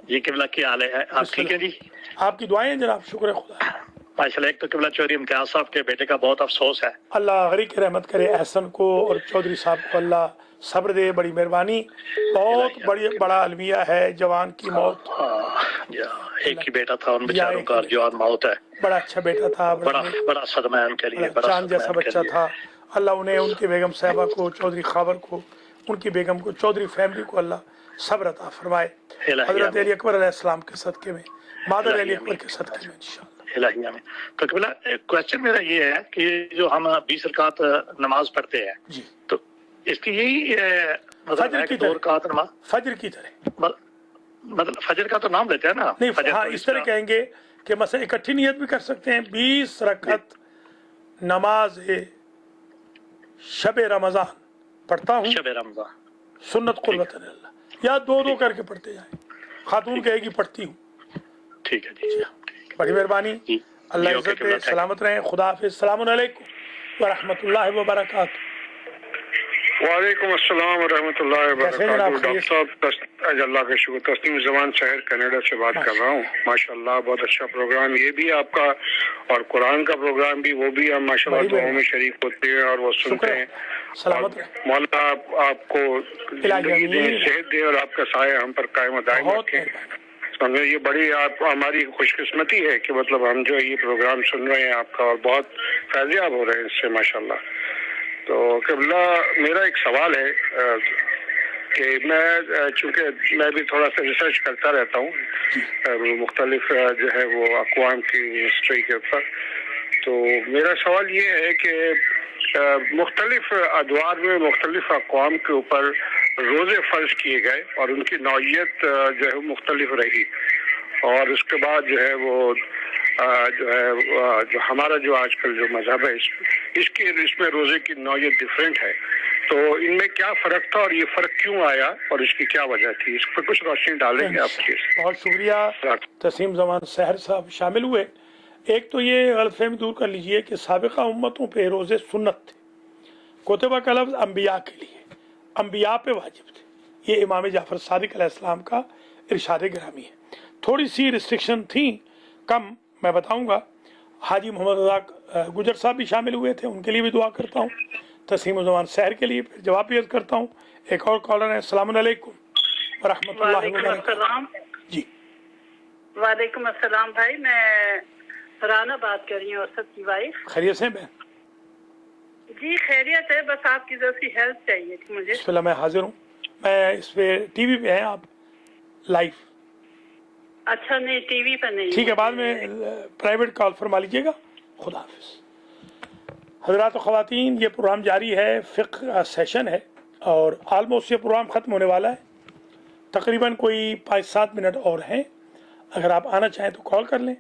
जी किबला, क्या हाल है? आप ठीक है जी? आपकी दुआएं जनाब, शुक्र खुदा। माशाल्लाह। एक तो किबला चौधरी इम्तियाज साहब के बेटे का बहुत अफसोस है। अल्लाह गरीब की रहमत करे एहसन को और चौधरी साहब को अल्लाह सब्र दे, बड़ी मेहरबानी। बहुत बड़ा अलमिया है, जवान की मौत। एक ही बेटा था उन बेचारों का, जवान मौत है। बड़ा अच्छा बेटा था, बड़ा सदमा है उनके लिए, चांद जैसा बच्चा था। अल्लाह उन्हें, उनकी बेगम साहबा को, चौधरी खाबर को, उनकी बेगम को, चौधरी फैमिली को अल्लाह सब्र अता फरमाए। हजरत अली अकबर अलैहिस्सलाम के सदके में, मादर अली अकबर के सदके में इंशाअल्लाह। इलाहिया में। तो किबला क्वेश्चन मेरा ये है कि जो हम 20 रकात नमाज पढ़ते हैं जी, तो इसकी यही मतलब है कि 2 रकात नमाज फजर की तरह, मतलब फजर का तो नाम लेते हैं ना? नहीं फजर हाँ, तो इस तरह कहेंगे कि मतलब इकट्ठी नियत भी कर सकते हैं। 20 रकात नमाज शब रमजान पढ़ता हूँ, शब रमजान सुन्नत कुर्बतन अल्लाह, या 2-2 करके पढ़ते जाए। खातून कहेगी पढ़ती हूँ। ठीक है जी, बड़ी मेहरबानी, अल्लाह इज्जत दे, सलामत रहें, खुदा हाफिज। अस्सलाम वालेकुम वरहमतुल्लाहि वबरकातुहू। वालेकुम अस्सलाम वरहमतुल्लाहि वबरकातुहू। डॉक्टर साहब अल्लाह का शुक्र, तस्नीम जमान शहर कनाडा से बात कर रहा हूँ। माशाल्लाह बहुत अच्छा प्रोग्राम ये भी आपका, और कुरान का प्रोग्राम भी, वो भी हम माशाल्लाह दुआओं में शरीक होते हैं और वो सुनते हैं। सलामत मौला आपको जिंदगी दे, सेहत दे और आपका साया हम पर कायम दायम रखे। समझे ये बड़ी आप हमारी खुशकिस्मती है कि मतलब हम जो ये प्रोग्राम सुन रहे हैं आपका, और बहुत फैज़याब हो रहे हैं इससे माशाल्लाह। तो किबला मेरा एक सवाल है कि मैं चूँकि मैं भी थोड़ा सा रिसर्च करता रहता हूँ मुख्तलिफ जो है वो अक़वाम की हिस्ट्री के ऊपर, तो मेरा सवाल ये है कि मुख्तलिफ अदवार में मुख्तलिफ अक़वाम के ऊपर रोज़े फ़र्ज किए गए और उनकी नौइयत जो है मुख्तलिफ रही, और उसके बाद जो है वो जो है जो हमारा जो आजकल जो मजहब है इसमें रोज़े की नौइयत डिफरेंट है। तो इनमें क्या फ़र्क था और ये फ़र्क क्यों आया और इसकी क्या वजह थी, इस पर कुछ रोशनी डालेंगे आप प्लीज़? बहुत शुक्रिया। तस्नीम जमान शहर साहब शामिल हुए। एक तो ये गलतफहमी दूर कर लीजिए कि साबिक़ा उम्मतों पे रोज़े सुन्नत थे। कुतबा का लफ्ज़ अम्बिया के लिए, अम्बिया पे वाजिब थे। ये इमाम जाफ़र सादिक अलैहिस्सलाम का इरशाद गिरामी है। थोड़ी सी रिस्ट्रिक्शन थी कम, मैं बताऊंगा। हाजी मोहम्मद रज़ाक गुजर साहब भी शामिल हुए थे, उनके लिए भी दुआ करता हूँ। तस्नीम ज़मान शहर के लिए फिर जवाब पेश करता हूँ। एक और कॉलर है। अस्सलाम वालेकुम वरहमतुल्लाहि वबरकातुहू। जी वालेकुम अस्सलाम भाई, मैं राना बात कर रही हूँ, असद की वाइफ। खैरियत से बहन? जी खैरियत है, बस आपकी जैसी हेल्प चाहिए थी मुझे। बिस्मिल्लाह, मैं हाजिर हूँ। मैं इस पे टीवी पे हैं आप लाइव? अच्छा नहीं, टीवी पे नहीं। ठीक है, बाद में प्राइवेट कॉल फरमा लीजिएगा। खुदा हाफिज। हज़रात व ख़वातीन, ये प्रोग्राम जारी है, फ़िक़्ह सेशन है और आलमोस्ट ये प्रोग्राम ख़त्म होने वाला है। तकरीबन कोई 5-7 मिनट और हैं। अगर आप आना चाहें तो कॉल कर लें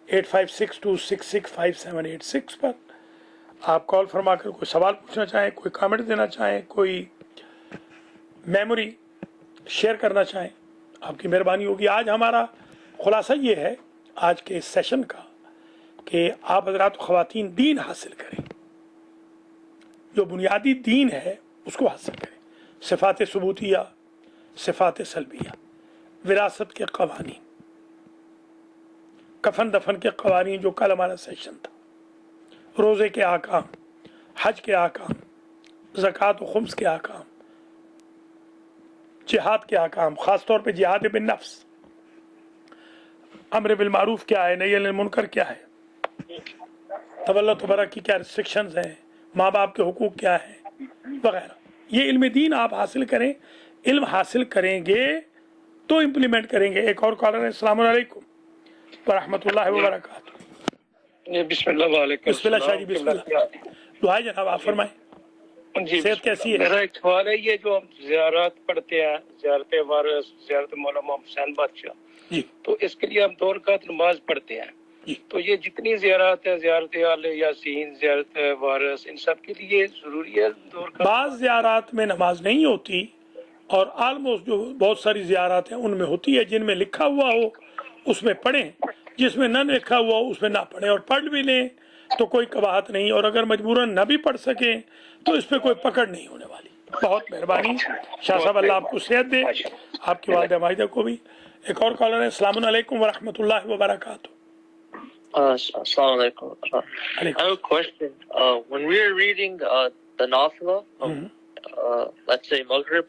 8562665786 पर। आप कॉल फरमा कर कोई सवाल पूछना चाहें, कोई कमेंट देना चाहें, कोई मेमोरी शेयर करना चाहें, आपकी मेहरबानी होगी। आज हमारा खुलासा ये है आज के इस सेशन का कि आप हज़रात ख़वातीन दीन हासिल करें, जो बुनियादी दीन है उसको हासिल करें। सिफ़ात सबूतिया, सिफ़ात सल्बिया, विरासत के क़वानीन, कफन दफन के क़वानीन जो कल हमारा सेशन था, रोज़े के आकाम, हज के आकाम, ज़कात व खुम्स के आकाम, जिहाद के आकाम, ख़ास तौर पे जिहाद बिन नफ्स, अम्र बिल मारूफ क्या है, नही अनिल मुनकर क्या है, तवल्ला तबरक की क्या रिस्ट्रिक्शंस हैं, माँ बाप के हुकूक क्या हैं वगैरह। ये इल्म दीन आप हासिल करें। इल्म हासिल करेंगे तो इम्प्लीमेंट करेंगे। एक और कॉलर है। अस्सलाम वालेकुम वरहमतुल्लाहि वबरकातुहू। बिस्मिल्लाह वालेकुम। बिस्मिल्लाह शाह जी, बिस्मिल्लाह। दुआ जनाब, आप फरमाएं। جی صحت کیسی ہے؟ میرا ایک سوال ہے، یہ جو ہم زیارات پڑھتے ہیں، زیارت وارث، زیارت مولانا حسین بادشاہ، جی تو اس کے لیے ہم 2 رکعت نماز پڑھتے ہیں، جی تو یہ جتنی زیارات ہے، زیارت آل یاسین، زیارت وارث، ان سب کے لیے ضروری ہے 2 رکعت؟ بعض زیارات میں نماز نہیں ہوتی، اور آلموسٹ جو بہت ساری زیارات ہیں ان میں ہوتی ہے، جن میں لکھا ہوا ہو اس میں پڑھیں، جس میں نہ لکھا ہوا ہو اس میں نہ پڑھیں، اور پڑھ بھی لیں تو کوئی قباحت نہیں، اور اگر مجبوراً نہ بھی پڑھ سکیں تو اس پہ کوئی پکڑ نہیں ہونے والی۔ بہت مہربانی شاہ صاحب، اللہ آپ کو صحت دے، آپ کی والدہ ماجدہ کو بھی۔ ایک اور کالر ہے، السلام علیکم ورحمۃ اللہ وبرکاتہ۔ Assalamu alaikum. I have a question. When we are reading the Nafila, let's say Maghrib,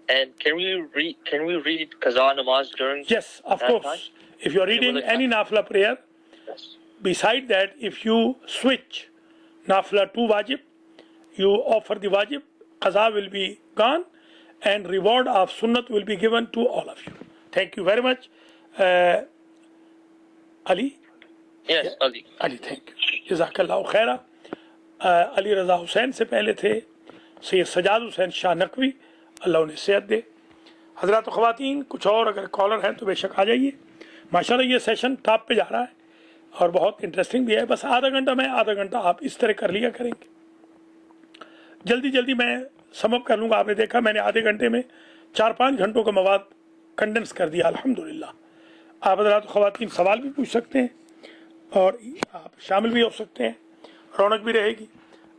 and can we read Qaza Namaz during? Yes, of course. time? If you are reading any Nafila prayer, Yes. beside that, if you switch Nafila to Wajib, you offer the Wajib, Qaza will be gone, and reward of Sunnat will be given to all of you. Thank you very much. Ali? Yes, Ali. Ali thank you, جزاک اللہ خیرہ۔ علی رضا حسین سے پہلے تھے سید سجاد حسین شاہ نقوی، اللہ انہیں صحت دے۔ حضرات و خواتین، کچھ اور اگر کالر ہیں تو بے شک آ جائیے۔ ماشاءاللہ یہ سیشن ٹاپ پہ جا رہا ہے اور بہت انٹرسٹنگ بھی ہے۔ بس آدھا گھنٹہ میں، آدھا گھنٹہ آپ اس طرح کر لیا کریں گے، جلدی جلدی میں سم اپ کر لوں گا۔ آپ نے دیکھا میں نے آدھے گھنٹے میں 4-5 گھنٹوں کا مواد کنڈنس کر دیا الحمدللہ۔ آپ حضرات و خواتین سوال بھی پوچھ سکتے ہیں اور آپ شامل بھی ہو سکتے ہیں، رونق بھی رہے گی۔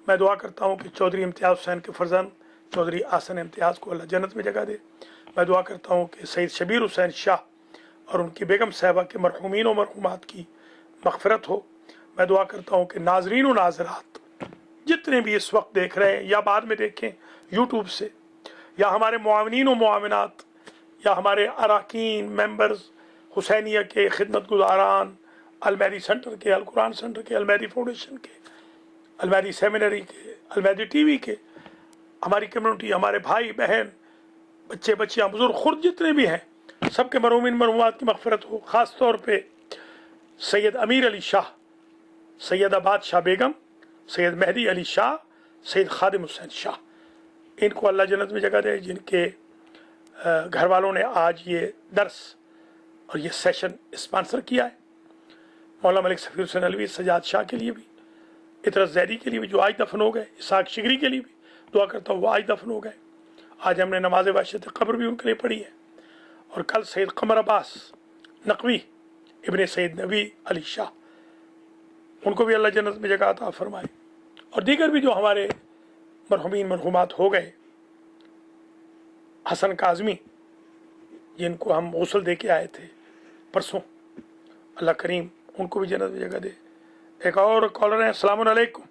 میں دعا کرتا ہوں کہ چودھری امتیاز حسین کے فرزند چودھری آسن امتیاز کو اللہ جنت میں جگہ دے۔ میں دعا کرتا ہوں کہ سید شبیر حسین شاہ اور ان کی بیگم صاحبہ کے مرحومین و مرحومات کی مغفرت ہو۔ میں دعا کرتا ہوں کہ ناظرین و ناظرات جتنے بھی اس وقت دیکھ رہے ہیں یا بعد میں دیکھیں یوٹیوب سے، یا ہمارے معاونین و معاونات، یا ہمارے اراکین ممبرز حسینیہ کے خدمت گزاران، المہدی سینٹر کے، القرآن سینٹر کے، المہدی فاؤنڈیشن کے، المہدی سیمینری کے، المہدی ٹی وی کے، ہماری کمیونٹی، ہمارے بھائی بہن، بچے بچیاں، بزرگ، خود جتنے بھی ہیں، سب کے مرحومین مرحومات کی مغفرت ہو۔ خاص طور پہ سید امیر علی شاہ، سیدہ بادشاہ بیگم، سید مہدی علی شاہ، سید خادم حسین شاہ، ان کو اللہ جنت میں جگہ دے، جن کے گھر والوں نے آج یہ درس اور یہ سیشن اسپانسر کیا ہے۔ مولانا ملک سفیر حسین علوی سجاد شاہ کے لیے بھی، اطرت زیدی کے لیے بھی جو آج دفن ہو گئے، اسحاق شگری کے لیے بھی دعا کرتا ہوں وہ آج دفن ہو گئے۔ آج ہم نے نماز وحشت قبر بھی ان کے لیے پڑھی ہے، اور کل سید قمر عباس نقوی ابن سید نبی علی شاہ، ان کو بھی اللہ جنت میں جگہ عطا فرمائے، اور دیگر بھی جو ہمارے مرحومین مرحومات ہو گئے۔ حسن کاظمی جن کو ہم غسل دے کے آئے تھے پرسوں، اللہ کریم ان کو بھی جنت میں جگہ دے۔ ایک اور کالر ہیں، السلام علیکم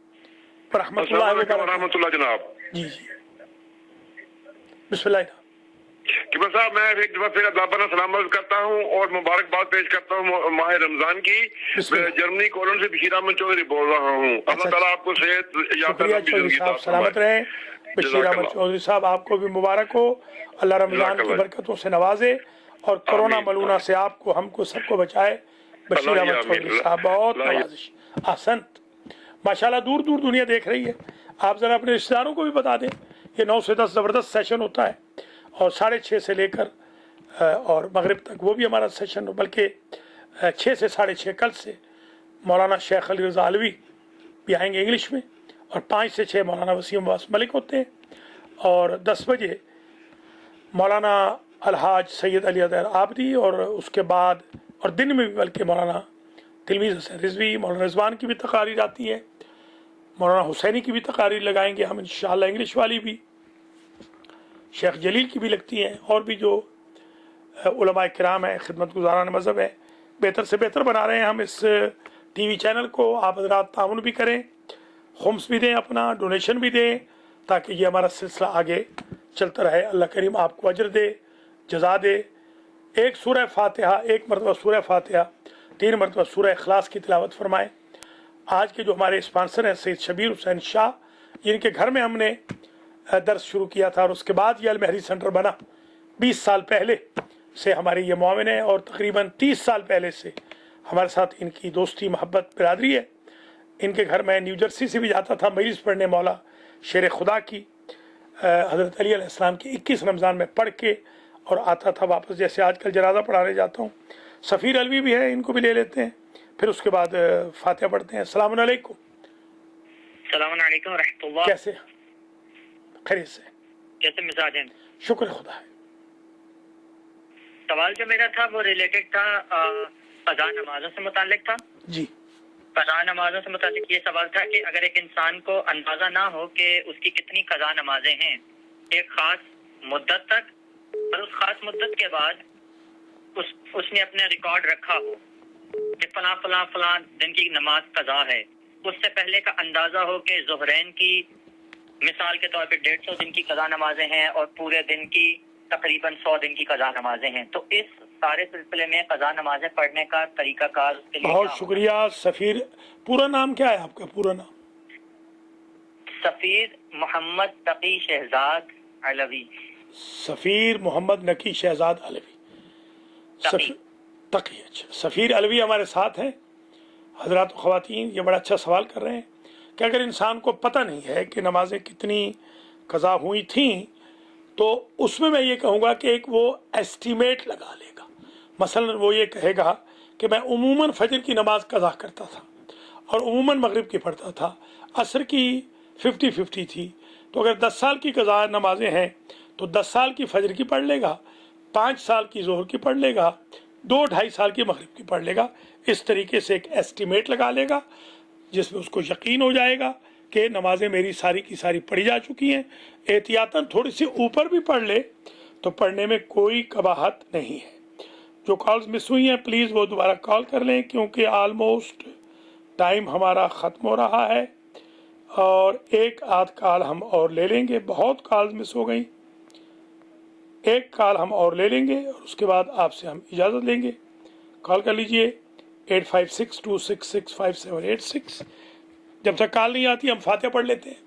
ورحمۃ اللہ وبرکاتہ۔ جناب جی جی بسم اللہ۔ کہ صاحب میں ایک دفعہ پھر ادابانہ سلام عرض کرتا ہوں اور مبارکباد پیش کرتا ہوں ماہ رمضان کی۔ جرمنی کولن سے بشیر احمد چودھری بول رہا ہوں۔ اللہ تعالیٰ آپ کو صحت شکریہ چودھری صاحب، سلامت رہیں۔ بشیر احمد چودھری صاحب آپ کو بھی مبارک ہو، اللہ رمضان کی برکتوں سے نوازے اور کرونا ملونہ سے آپ کو، ہم کو، سب کو بچائے۔ بشیر احمد چودھری صاحب بہت نوازش، احسنت، ماشاءاللہ دور دور دنیا دیکھ رہی ہے۔ آپ ذرا اپنے رشتہ داروں کو بھی بتا دیں، یہ 9 سے 10 زبردست سیشن ہوتا ہے، اور 6:30 سے لے کر اور مغرب تک وہ بھی ہمارا سیشن ہو، بلکہ 6 سے 6:30 کل سے مولانا شیخ علی رضا علوی بھی آئیں گے انگلش میں، اور 5 سے 6 مولانا وسیم عباس ملک ہوتے ہیں، اور 10 بجے مولانا الحاج سید علی ادیر آبدی، اور اس کے بعد اور دن میں بھی بلکہ مولانا تلمیذ حسین رضوی، مولانا رضوان کی بھی تقاریر آتی ہے، مولانا حسینی کی بھی تقاریر لگائیں گے ہم انشاءاللہ، انگلش والی بھی، شیخ جلیل کی بھی لگتی ہیں، اور بھی جو علماء کرام ہیں، خدمت گزاران مذہب ہیں، بہتر سے بہتر بنا رہے ہیں ہم اس ٹی وی چینل کو۔ آپ حضرات تعاون بھی کریں، خمس بھی دیں، اپنا ڈونیشن بھی دیں، تاکہ یہ ہمارا سلسلہ آگے چلتا رہے۔ اللہ کریم آپ کو اجر دے، جزا دے۔ ایک سورہ فاتحہ، 1 مرتبہ سورہ فاتحہ، 3 مرتبہ سورہ اخلاص کی تلاوت فرمائیں۔ آج کے جو ہمارے اسپانسر ہیں سید شبیر حسین شاہ، جن کے گھر میں ہم نے درس شروع کیا تھا، اور اس کے بعد یہ المہدی سینٹر بنا، 20 سال پہلے سے ہمارے یہ معاون ہیں، اور تقریباً 30 سال پہلے سے ہمارے ساتھ ان کی دوستی محبت برادری ہے۔ ان کے گھر میں نیو جرسی سے بھی جاتا تھا مجلس پڑھنے مولا شیر خدا کی حضرت علی علیہ السلام کی 21 رمضان میں پڑھ کے اور آتا تھا واپس، جیسے آج کل جنازہ پڑھانے جاتا ہوں۔ سفیر علوی بھی ہے، ان کو بھی لے لیتے ہیں، پھر اس کے بعد فاتحہ پڑھتے ہیں۔ السلام علیکم۔ السلام علیکم ورحمۃ اللہ۔ کیسے؟ خیریت سے؟ کیسے مزاج ہیں؟ شکر خدا ہے۔ سوال جو میرا تھا وہ ریلیٹڈ تھا قضا نمازوں سے متعلق تھا۔ جی، قضا نمازوں سے متعلق یہ سوال تھا کہ اگر ایک انسان کو اندازہ نہ ہو کہ اس کی کتنی قضا نمازیں ہیں ایک خاص مدت تک، اور اس خاص مدت کے بعد اس نے اپنے ریکارڈ رکھا ہو کہ فلاں فلاں فلاں دن کی نماز قضا ہے، اس سے پہلے کا اندازہ ہو کہ ظہرین کی مثال کے طور پہ 150 دن کی قضا نمازیں ہیں اور پورے دن کی تقریباً 100 دن کی قضا نمازیں ہیں، تو اس سارے سلسلے میں قضا نمازیں پڑھنے کا طریقہ کار اس کے لیے بہت شکریہ سفیر۔ پورا نام کیا ہے آپ کا؟ پورا نام؟ سفیر محمد تقی شہزاد علوی۔ سفیر محمد نقی شہزاد علوی تقی۔ اچھا، سفیر علوی ہمارے ساتھ ہیں۔ حضرات و خواتین، یہ بڑا اچھا سوال کر رہے ہیں کہ اگر انسان کو پتہ نہیں ہے کہ نمازیں کتنی قضا ہوئی تھیں تو اس میں یہ کہوں گا کہ ایک وہ ایسٹیمیٹ لگا لے گا۔ مثلا وہ یہ کہے گا کہ میں عموماً فجر کی نماز قضا کرتا تھا اور عموماً مغرب کی پڑھتا تھا، عصر کی 50-50 تھی، تو اگر 10 سال کی قضا نمازیں ہیں تو 10 سال کی فجر کی پڑھ لے گا، 5 سال کی ظہر کی پڑھ لے گا، 2-2.5 سال کی مغرب کی پڑھ لے گا۔ اس طریقے سے ایک ایسٹیمیٹ لگا لے گا جس میں اس کو یقین ہو جائے گا کہ نمازیں میری ساری کی ساری پڑھی جا چکی ہیں۔ احتیاطاً تھوڑی سی اوپر بھی پڑھ لے تو پڑھنے میں کوئی قباحت نہیں ہے۔ جو کالز مس ہوئی ہیں پلیز وہ دوبارہ کال کر لیں، کیونکہ آلموسٹ ٹائم ہمارا ختم ہو رہا ہے اور ایک آدھ کال ہم اور لے لیں گے۔ بہت کالز مس ہو گئیں، ایک کال ہم اور لے لیں گے اور اس کے بعد آپ سے ہم اجازت لیں گے۔ کال کر لیجئے 8562665786۔ جب تک کال نہیں آتی ہم فاتحہ پڑھ لیتے ہیں۔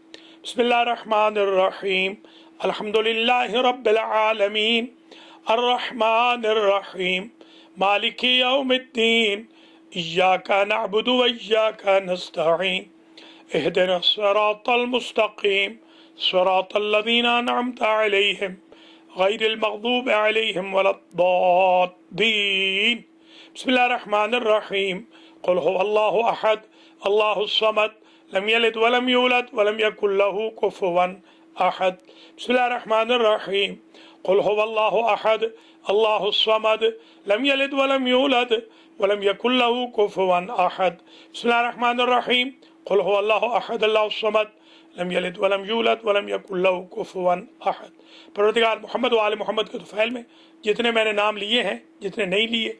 بسم اللہ الرحمن الرحیم، الحمدللہ رب العالمین، الرحمن الرحیم، مالک یوم الدین، ایاک نعبد و ایاک نستعین، اہدنا الصراط المستقیم، صراط الذین انعمت علیہم غیر المغضوب علیہم ولا الضالین۔ بسم اللہ الرحمن الرحیم، قل هو اللہ احد اللہ الصمد لم یلد ولم یولد ولم یکن له کفوا احد۔ بسم اللہ الرحمن الرحیم، قل هو اللہ احد اللہ الصمد لم یلد ولم یولد ولم یکن له کفوا احد۔ بسم اللہ الرحمن الرحیم، قل هو اللہ احد اللہ الصمد لم یلد ولم یولد ولم یکن له کفوا احد۔ پروردگار محمد و آل محمد کے طفیل میں جتنے میں نے نام لیے ہیں، جتنے نہیں لیے،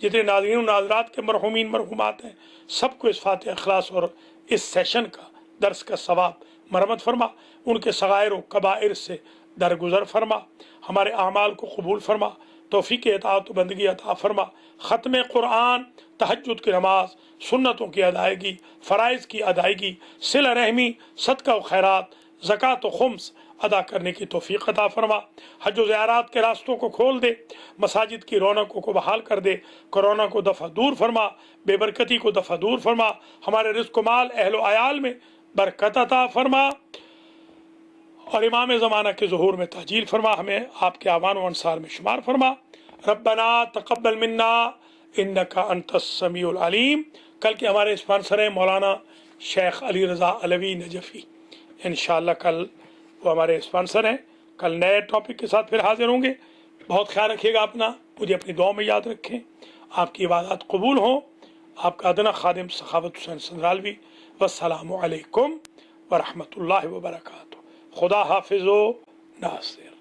جتنے ناظرین و ناظرات کے مرحومین مرحومات ہیں، سب کو اس فاتح اخلاص اور اس سیشن کا درس کا ثواب مرحمت فرما، ان کے صغائر و کبائر سے درگزر فرما، ہمارے اعمال کو قبول فرما، توفیق اطاعت و بندگی عطا فرما، ختم قرآن، تہجد کی نماز، سنتوں کی ادائیگی، فرائض کی ادائیگی، صلہ رحمی، صدقہ و خیرات، زکوٰۃ و خمس ادا کرنے کی توفیق عطا فرما، حج و زیارات کے راستوں کو کھول دے، مساجد کی رونقوں کو بحال کر دے، کورونا کو دفع دور فرما، بے برکتی کو دفع دور فرما، ہمارے رزق و مال، اہل و عیال میں برکت عطا فرما، اور امام زمانہ کے ظہور میں تاجیل فرما، ہمیں آپ کے اعوان و انصار میں شمار فرما۔ ربنا تقبل منا انک انت السمیع العلیم۔ کل کے ہمارے اسپانسر ہیں مولانا شیخ علی رضا علوی نجفی، انشاءاللہ کل وہ ہمارے اسپانسر ہیں۔ کل نئے ٹاپک کے ساتھ پھر حاضر ہوں گے۔ بہت خیال رکھیے گا اپنا، مجھے اپنی دعاؤں میں یاد رکھیں، آپ کی عبادات قبول ہوں۔ آپ کا ادنا خادم سخاوت حسین سندرالوی، والسلام علیکم ورحمۃ اللہ وبرکاتہ۔ خدا حافظ و ناصر۔